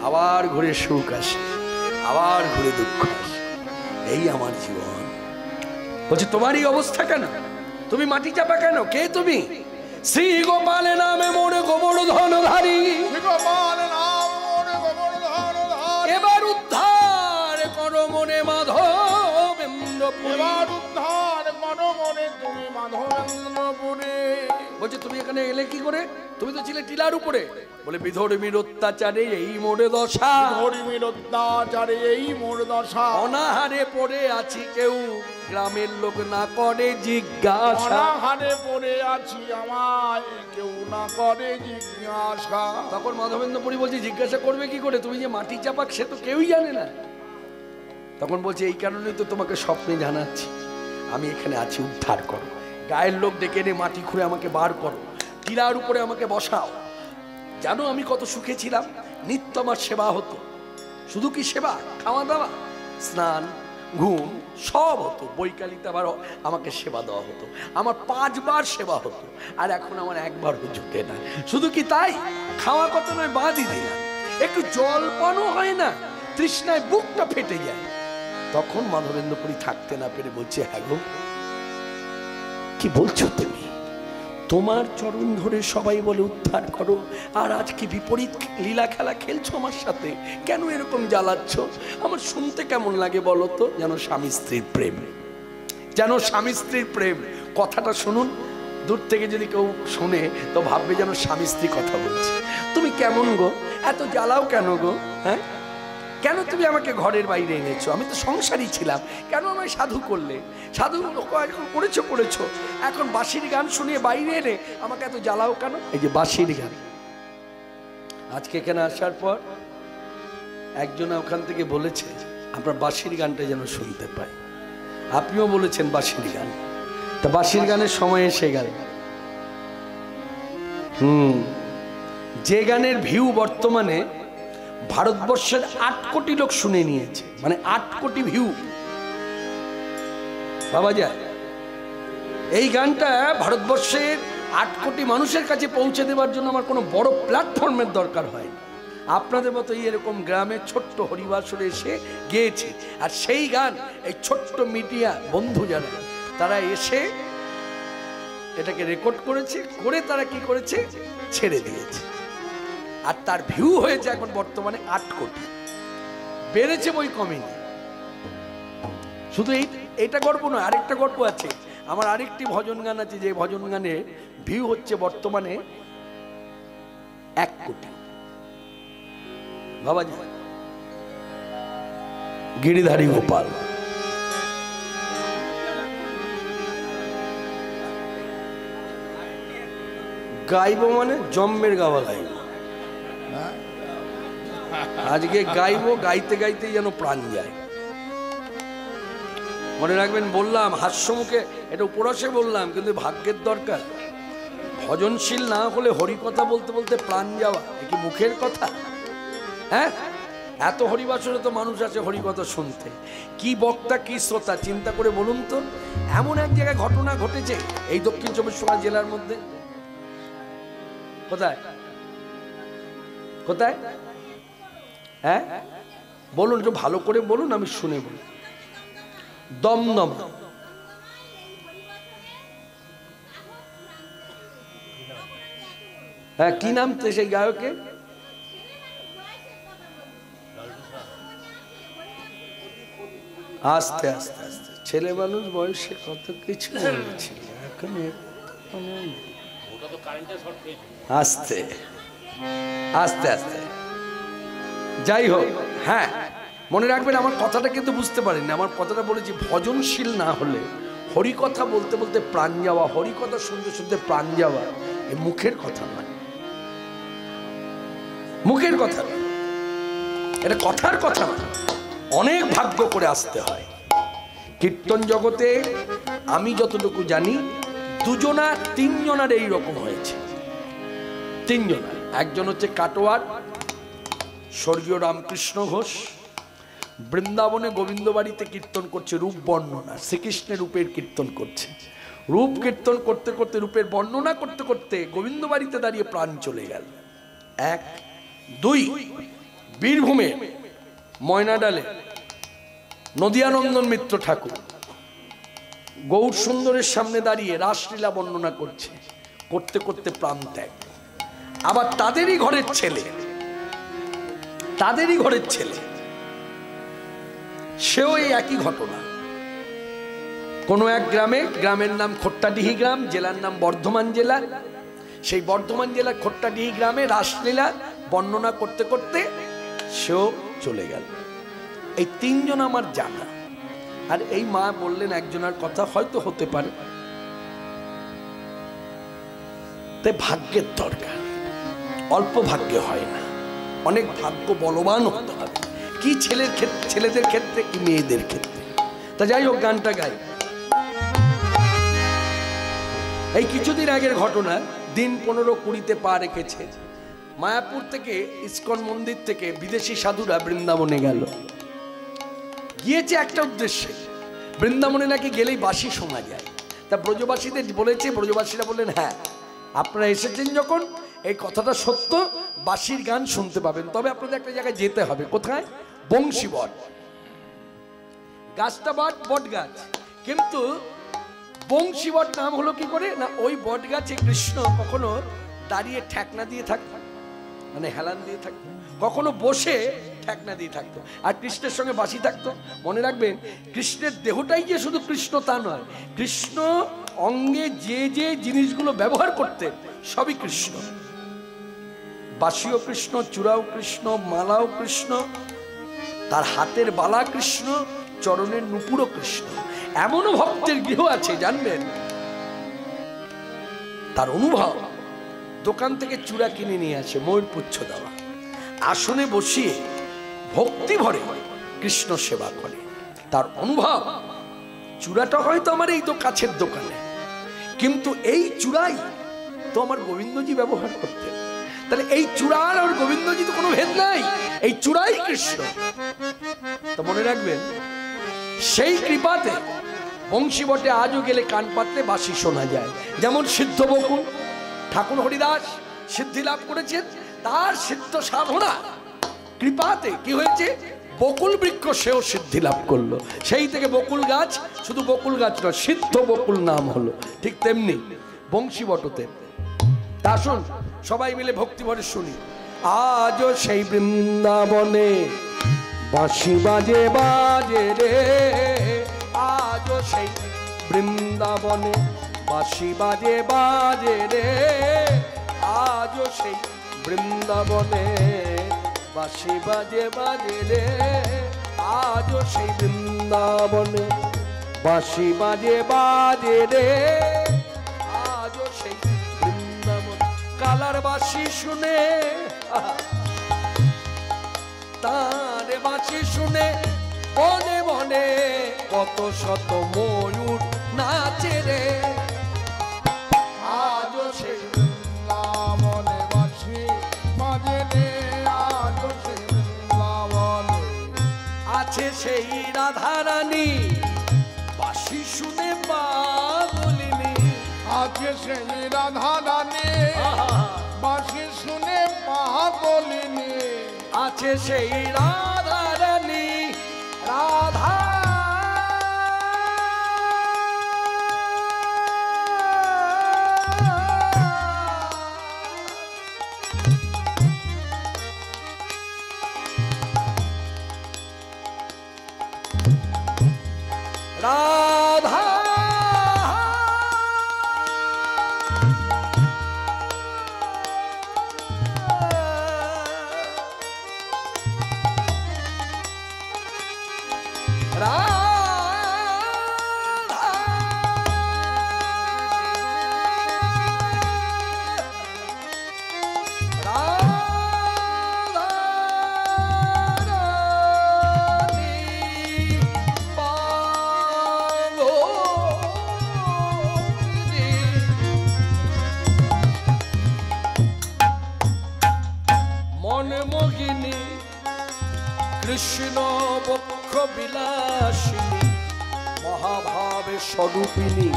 আবার ঘুরে সুখ আসে, আবার ঘুরে দুঃখ আসে, এই আমার জীবন। বলছে তোমারই অবস্থা কেন, তুমি মাটি চাপা কেন, কে তুমি? শ্রী গোপাল নামে মোরে গোবর্ধন ধারী, এবার উদ্ধার করো মনে মাধবেন্দ্রপুরী, এবার উদ্ধার করো মনে তুমি মাধবেন্দ্রপুরী। বলছে তুমি এখানে এলে কি করে, তুমি তো ছিলে টিলার উপরে। বলে বিধর্মীর অত্যাচারে এই মোরে দশা, বিধর্মীর অত্যাচারে এই মোর দশা, অনাহারে পড়ে আছি কেউ গ্রামের লোক না করে জিজ্ঞাসা, অনাহারে পড়ে আছি আমায় কেউ না করে জিজ্ঞাসা। তখন মাধবেন্দ্রপুরী বলছে জিজ্ঞাসা করবে কি করে, তুমি যে মাটি চাপাক সে তো কেউই জানে না। তখন বলছে এই কারণেই তো তোমাকে স্বপ্নে জানাচ্ছি, আমি এখানে আছি, উদ্ধার করো, গায়ের লোক ডেকে এনে মাটি খুঁড়ে আমাকে বার করো, টিলার উপরে আমাকে বসাও। জানো আমি কত সুখে ছিলাম, নিত্য আমার সেবা হতো, শুধু কি সেবা, খাওয়া দাওয়া, স্নান, ঘুম সব হতো, বৈকালিতে আবার আমাকে সেবা দেওয়া হতো, আমার 5 বার সেবা হতো, আর এখন আমার একবারও জুটে না। শুধু কি তাই, খাওয়া কত নয় বাদই দিলাম, একটু জল পানও হয় না, তৃষ্ণায় বুকটা ফেটে যায়। তখন মাধবেন্দ্রপুরী থাকতে না পেরে বলছে হ্যাঁ গো, কি বলছো তুমি, তোমার চরণ ধরে সবাই বলে উদ্ধার করো, আর আজ কি বিপরীত লীলা খেলা খেলছো আমার সাথে, কেন এরকম জ্বালাচ্ছ? আমার শুনতে কেমন লাগে বলো তো, যেন স্বামী স্ত্রীর প্রেম, যেন স্বামী স্ত্রীর প্রেম। কথাটা শুনুন, দূর থেকে যদি কেউ শুনে তো ভাববে যেন স্বামী স্ত্রী কথা বলছে। তুমি কেমন গো, এত জ্বালাও কেন গো, হ্যাঁ কেন তুমি আমাকে ঘরের বাইরে এনেছো, আমি তো সংসারী ছিলাম, কেন আমায় সাধু করলে, সাধু এখন করেছো করেছো, এখন বাঁশির গান শুনিয়ে বাইরে এনে আমাকে এত জ্বালাও কেন। এই যে বাঁশির গান, আজকে এখানে আসার পর একজন ওখান থেকে বলেছে আমরা বাঁশির গানটা যেন শুনতে পাই। আপনিও বলেছেন বাঁশির গান, তা বাঁশির গানের সময় এসে গেল। যে গানের ভিউ বর্তমানে ভারতবর্ষের 8 কোটি লোক শুনে নিয়েছে, মানে 8 কোটি ভিউ বাবা যায়। এই গানটা ভারতবর্ষের 8 কোটি মানুষের কাছে পৌঁছে দেওয়ার জন্য আমার কোনো বড় প্ল্যাটফর্মের দরকার হয় না। আপনাদের মতো এরকম গ্রামে ছোট্ট হরিবাসরে এসে গেয়েছে, আর সেই গান এই ছোট্ট মিডিয়া বন্ধু যারা তারা এসে এটাকে রেকর্ড করেছে, করে তারা কি করেছে ছেড়ে দিয়েছে, আর তার ভিউ হয়েছে এখন বর্তমানে 8 কোটি, বেড়েছে বই কমেনি। শুধু এইটা গল্প নয়, আরেকটা গল্প আছে আমার, আরেকটি ভজন গান আছে যে ভজন গানে ভিউ হচ্ছে বর্তমানে 1 কোটি। বাবা যায় গিরিধারী গোপাল, গাইব মানে জম্মের গাওয়া গাইব, আজকে গাইবো, গাইতে গাইতে যেন প্রাণ যায়। মনে রাখবেন, বললাম হাস্যমুখে, এটা উপরসে বললাম, কিন্তু ভাগ্যের দরকার। ভজনশীল না হলে হরিকথা বলতে বলতে প্রাণ যাওয়া কি মুখের কথা? হ্যাঁ, এত হরিবাসরে তো মানুষ আছে হরিকথা শুনতে, কি বক্তা কি শ্রোতা চিন্তা করে বলুন তো। এমন এক জায়গায় ঘটনা ঘটেছে এই দক্ষিণ 24 পরগনা জেলার মধ্যে, কোথায় কোথায়, হ্যাঁ বলুন, একটু ভালো করে বলুন, আমি শুনে বলি। দমদম, হ্যাঁ কি নাম সেই গায়কের? আস্তে আস্তে আস্তে ছেলে মানুষ বয়সে কত কিছু বলেছিল, এখন আস্তে আস্তে আস্তে যাই হোক। হ্যাঁ মনে রাখবেন, আমার কথাটা কিন্তু বুঝতে পারেননি, আমার কথাটা বলেছি ভজনশীল না হলে হরিকথা বলতে বলতে প্রাণ যাওয়া, হরিকথা শুনতে শুনতে প্রাণ যাওয়া, এই মুখের কথা নয়, মুখের কথা নয়, এটা কথার কথা নয়, অনেক ভাগ্য করে আসতে হয়। কীর্তন জগতে আমি যতটুকু জানি 2-3 এই রকম হয়েছে, 3 জনার। একজন হচ্ছে কাটোয়ার স্বর্গীয় রামকৃষ্ণ ঘোষ, বৃন্দাবনে গোবিন্দ বাড়িতে কীর্তন করছে, রূপ বর্ণনা, শ্রীকৃষ্ণের রূপের কীর্তন করছে, রূপ কীর্তন করতে করতে রূপের বর্ণনা করতে করতে গোবিন্দ বাড়িতে দাঁড়িয়ে প্রাণ চলে গেল। 1, 2 বীরভূমে ময়নাডালে নদিয়ানন্দন মিত্র ঠাকুর গৌর সুন্দরের সামনে দাঁড়িয়ে রাসলীলা বর্ণনা করছে, করতে করতে প্রাণ ত্যাগ। আবার তাদেরই ঘরের ছেলে, তাদেরই ঘরের ছেলে, সেও এই একই ঘটনা। কোন এক গ্রামে, গ্রামের নাম খোট্টাডিহি গ্রাম, জেলার নাম বর্ধমান জেলা, সেই বর্ধমান জেলার খোট্টাডিহি গ্রামে রাসলীলা বর্ণনা করতে করতে সেও চলে গেল। এই 3 জন আমার জানা। আর এই মা বললেন একজনের কথা, হয়তো হতে পারে। তাই ভাগ্যের দরকার, অল্প ভাগ্যে হয় না, অনেক ভাগ্য বলবান হতে হবে, কি ছেলের ক্ষেত্রে, ছেলেদের ক্ষেত্রে কি মেয়েদের ক্ষেত্রে। তা যাই হোক, গানটা গাই। এই কিছুদিন আগের ঘটনা, দিন 15-20-তে পা রেখেছে। মায়াপুর থেকে, ইস্কন মন্দির থেকে বিদেশি সাধুরা বৃন্দাবনে গেল, গিয়েছে একটা উদ্দেশ্যে, বৃন্দাবনে নাকি গেলেই বাঁশি শোনা যায়। তা ব্রজবাসীদের বলেছে, ব্রজবাসীরা বললেন হ্যাঁ আপনারা এসেছেন যখন, এই কথাটা সত্য, বাঁশির গান শুনতে পাবেন, তবে আপনাদের একটা জায়গায় যেতে হবে। কোথায়? বংশীবট। গাছটা বট গাছ, কিন্তু বংশীবট নাম হলো কি করে না, ওই বট গাছে কৃষ্ণ কখনো দাঁড়িয়ে ঠেকনা দিয়ে থাকতো, মানে হেলান দিয়ে থাকতো, কখনো বসে ঠেকনা দিয়ে থাকতো, আর কৃষ্ণের সঙ্গে বাঁশি থাকতো। মনে রাখবেন, কৃষ্ণের দেহটাই যে শুধু কৃষ্ণ তা নয়, কৃষ্ণ অঙ্গে যে যে জিনিসগুলো ব্যবহার করতেন সবই কৃষ্ণ। বাসিও কৃষ্ণ, চূড়াও কৃষ্ণ, মালাও কৃষ্ণ, তার হাতের বালা কৃষ্ণ, চরণের নুপুরও কৃষ্ণ। এমনও ভক্তের গৃহ আছে জানবেন, তার অনুভব দোকান থেকে চূড়া কিনে নিয়ে আসে ময়ূর পুচ্ছ দেওয়া, আসনে বসিয়ে ভক্তি ভরে কৃষ্ণ সেবা করে। তার অনুভব চূড়াটা হয়তো আমার এই তো কাছের দোকানে, কিন্তু এই চূড়াই তো আমার গোবিন্দজি ব্যবহার করতেন। তাহলে এই চূড়ার আর গোবিন্দজি তো কোনো ভেদ নাই, এই চূড়াই কৃষ্ণ। তো মনে রাখবেন, সেই কৃপাতে বংশী বটে আজও গেলে কান পাতলে বাঁশি শোনা যায়। যেমন সিদ্ধ বকুল, ঠাকুর হরিদাস সিদ্ধি লাভ করেছেন, তার সিদ্ধ সাধনা কৃপাতে কি হয়েছে, বকুল বৃক্ষ সেও সিদ্ধি লাভ করলো। সেই থেকে বকুল গাছ শুধু বকুল গাছ নয়, সিদ্ধ বকুল নাম হলো। ঠিক তেমনি বংশী বটতে তা শুন, সবাই মিলে ভক্তি ভরে শুনি। আজও সেই বৃন্দাবনে বাঁশি বাজে বাজে রে, আজও সেই বৃন্দাবনে বাঁশি বাজে বাজে রে, আজও সেই বৃন্দাবনে বাঁশি বাজে বাজে রে, আজও সেই বৃন্দাবনে বাঁশি বাজে বাজে রে, আজও সেই বৃন্দাবন। কালার বাঁশি শুনে, তার বাঁশি শুনে বনে বনে কত শত ময়ূর নাচে রে, আজও সেই বৃন্দাবনে বাঁশি বাজে রে, আজও সেই বৃন্দাবনে আছে সেই রাধারানী বাঁশি শুনে পাগলিনী, আছে সেই রাধারানী বাঁশি শুনে পাগলিনী, আছে সেই রাধারানী রাধা রাধা মনমোহিনী কৃষ্ণ বক্ষ বিলাসিনী, মহাভাবে স্বরূপিনী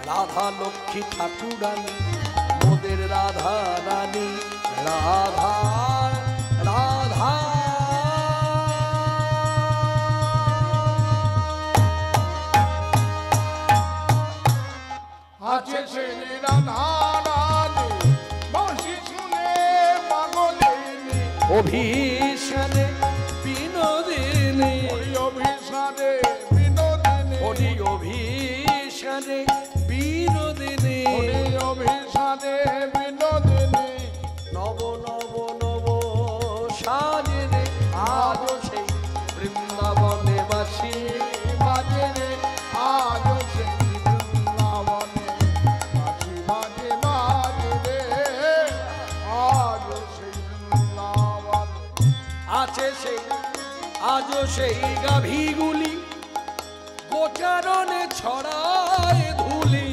রাধা লক্ষ্মী ঠাকুরানী, মোদের রাধা রানী রাধা রাধা। আছে সেই রাধারানী বাঁশি শুনে পাগলিনী, অভিশানে বিনোদিনী, ওই অভিসারে বিনোদিনী, হরি অভিশানে বিনোদিনী, ওই অভিসারে বিনোদিনী, নব নব নব সাজে রে, আজও সেই বৃন্দাবনে বাসি বাজে রে, আজও সেই বৃন্দাবনে বাঁশি বাজে বাজে রে, আজও সেই বৃন্দাবনে আছে সেই, আজও সেই গাভীগুলি গোচারণে ছড়ায় ধুলি,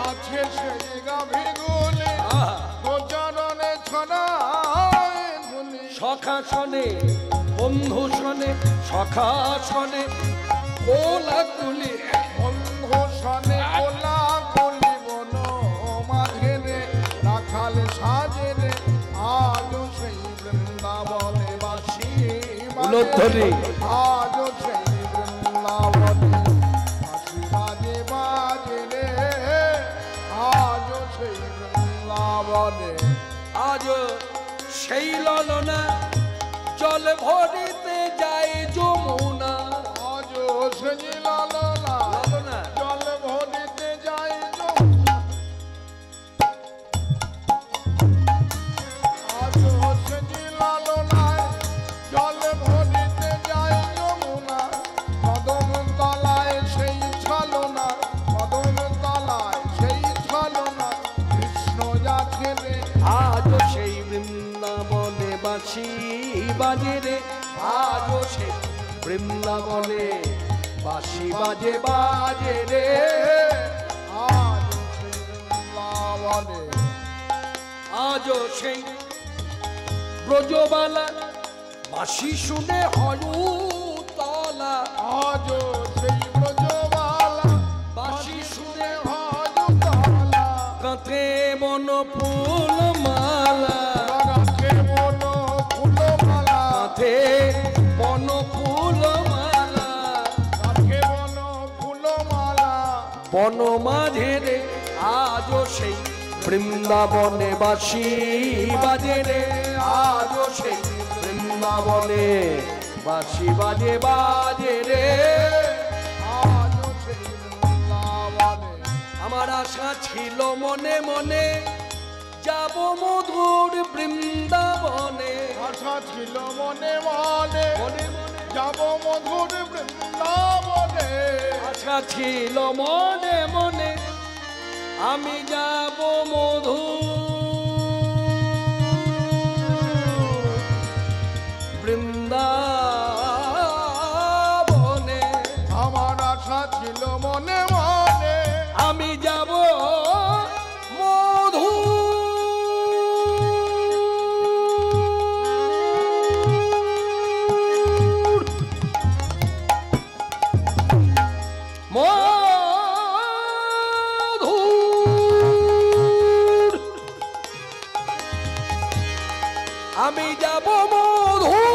আছে সেই গাভীগুলি আহা, গোচরণে ছড়ায় ধুলি, সখা শনে বন্ধু শনে, সখা শনে কোলাকুলি, বন্ধু সনে কোলা কলি বন মাঝে রে, রাখাল সাজে রে, আজও সেই বৃন্দাবনে বাসি উলধ্বনি। আজও সেই বৃন্দাবনে বাসি বাজে বাজে রে, আজও সেই বৃন্দাবনে আজও সেই ললনা জল ভরিতে যায় যমুনা, আজও সেই লালনা ললনা জল ভরিতে যায় যমুনা, আজও সেই বৃন্দাবনে বাঁশি বাজে রে, আজও সেই বৃন্দাবনে বাঁশি বাজে বাজে রে, আজও সেই ব্রজবালা বাঁশি শুনে হলুতলা, আজও সেই ব্রজবালা বাঁশি শুনে হলুতলা, কাঁথে বন ফুল মালা, গাছে বন ফুলমালা, কাঁথে বন ফুল মালা, গাছে বন ফুলমালা, বন মাঝে রে, আজও সেই বৃন্দাবনে বাঁশি বাজে রে, আজও সেই বৃন্দাবনে বাঁশি বাজে বাজে রে, আজও সেই বৃন্দাবনে। আমার আশা ছিল মনে মনে যাব মধুর বৃন্দাবনে, আশা ছিল মনে মনে মনে মনে যাব মধুর বৃন্দাবনে, আশা ছিল মনে মনে আমি যাব মধুর বৃন্দাবনে, আমার আশা ছিল মনে মনে আমি যাব মধুর মধুর, আমি যাব মধুর,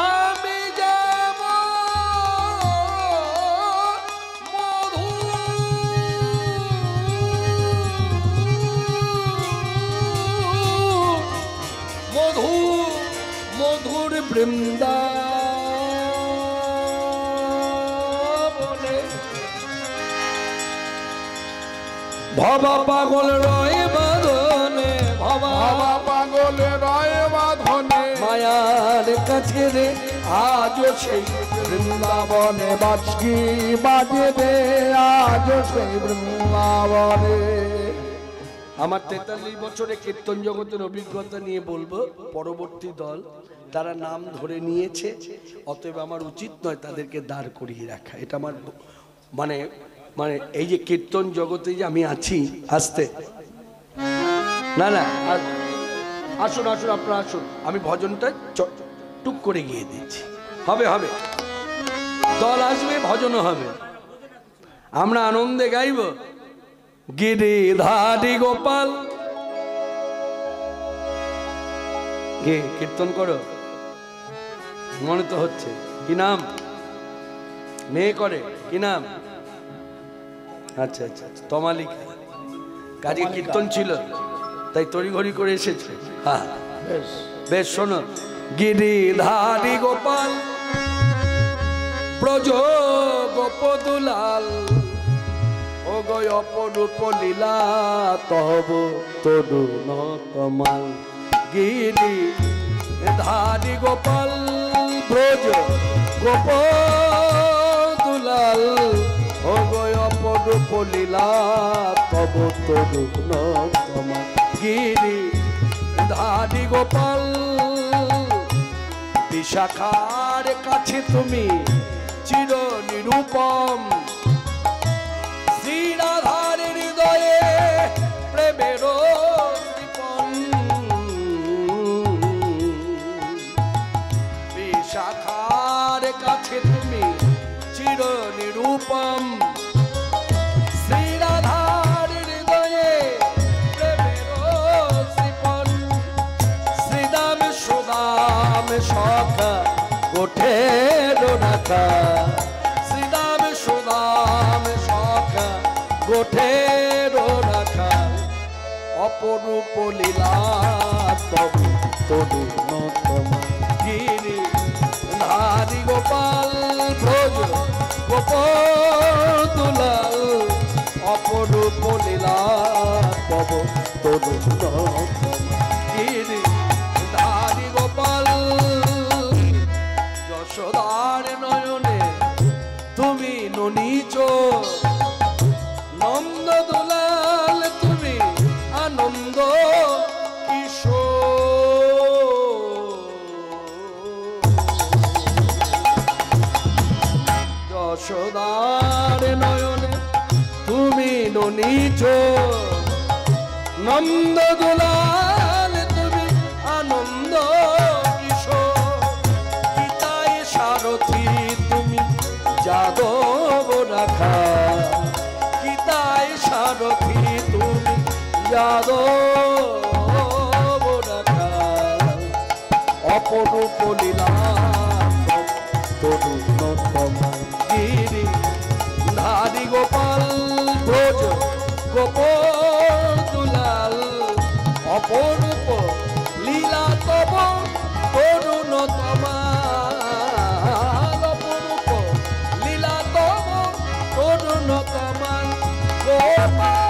আমি যাব মধুর, মধুর বৃন্দাবনে, ভবা পাগল রয়ে বাঁধনে, ভবা বাবা পাগলে রয় বাঁধনে, মায়ার কাছে রে, আজও সেই বৃন্দাবনে বাঁশি বাজে রে, আজও সেই বৃন্দাবনে। আমার 43 বছরে কীর্তন জগতের অভিজ্ঞতা নিয়ে বলবো, পরবর্তী দল তারা নাম ধরে নিয়েছে, অতএব আমার উচিত নয় তাদেরকে দাঁড় করিয়ে রাখা। এটা আমার মানে মানে এই যে কীর্তন জগতে যে আমি আছি, আসতে না না আসুন আসুন, আপনারা আসুন, আমি ভজনটা টুক করে গিয়ে দিচ্ছি। হবে হবে, দল আসবে, ভজনও হবে, আমরা আনন্দে গাইব। গিরিধারী গোপাল, গে কীর্তন করো, মনে তো হচ্ছে। কি নাম? মেয়ে করে, কি নাম? আচ্ছা আচ্ছা, তমালিকা। কাজে কীর্তন ছিল তাই তড়িঘড়ি করে এসেছে। হ্যাঁ বেশ বেশ, শোনো। গিরিধারী গোপাল ব্রজ গোপদুলাল, ও গো অপরূপ লীলা তব তরু নতমাল। গিরিধারী গোপাল ব্রজ গোপদুলাল, ও গো অপরূপ লীলা তব তরু নতমাল। গিরিধারী গোপাল বিশাখার কাছে তুমি চির নিরূপম, শ্রীরাধার হৃদয়ে প্রেমের দীপন। বিশাখার কাছে তুমি চির নিরূপম, শ্রীরাধার হৃদয়ে প্রেমের দীপন। শ্রীদাম সুদাম সখা গোঠের রাখা, শ্রীদাম সুদাম সখা গোঠের রাখা। অপরূপ লীলা তবু তরু নতমা। গিরিধারী গোপাল ব্রজ গোপদুলাল, অপরূপ লীলা তবু তরু নতমা। গিরিধারী গোপাল যশোদার নয়নে তুমি নিচ নন্দ দুলাল তুমি আনন্দ যশোদার নয়নে তুমি নিচ নন্দ দুলাল তুমি আনন্দ কিশোর পিতায় সারথি তুমি যাদব রাখা পিতায় সারথি তুমি যাদব রাখা অপরূপ লীলা গিরি ধারি গোপাল ভোজ গোপল দুলাল অপরূপ লীলা তব করুণ তমাল অপরূপ লীলা তব করুণ তমাল গোপাল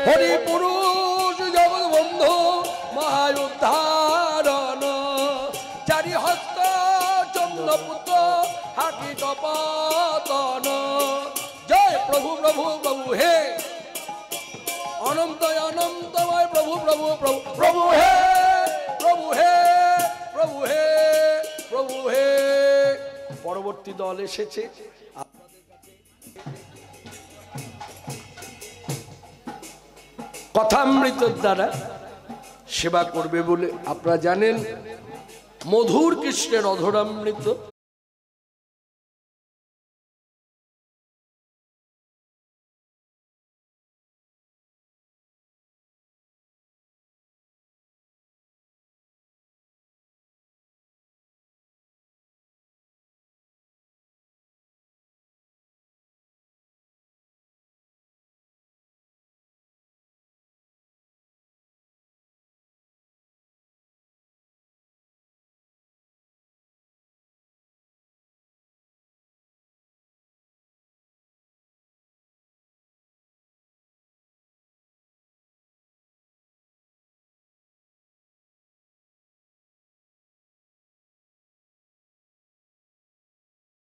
হরি পুরুষ জগৎ বন্ধু মহাউদ্ধারণ চারি হস্ত চন্দ্রপুত্র হাকি কপতন জয় প্রভু প্রভু প্রভু হে অনন্ত অনন্তময় প্রভু প্রভু প্রভু প্রভু হে প্রভু হে প্রভু হে প্রভু হে। পরবর্তী দল এসেছে কথামৃতের দ্বারা সেবা করবে বলে। আপনারা জানেন মধুর কৃষ্ণের অধরামৃত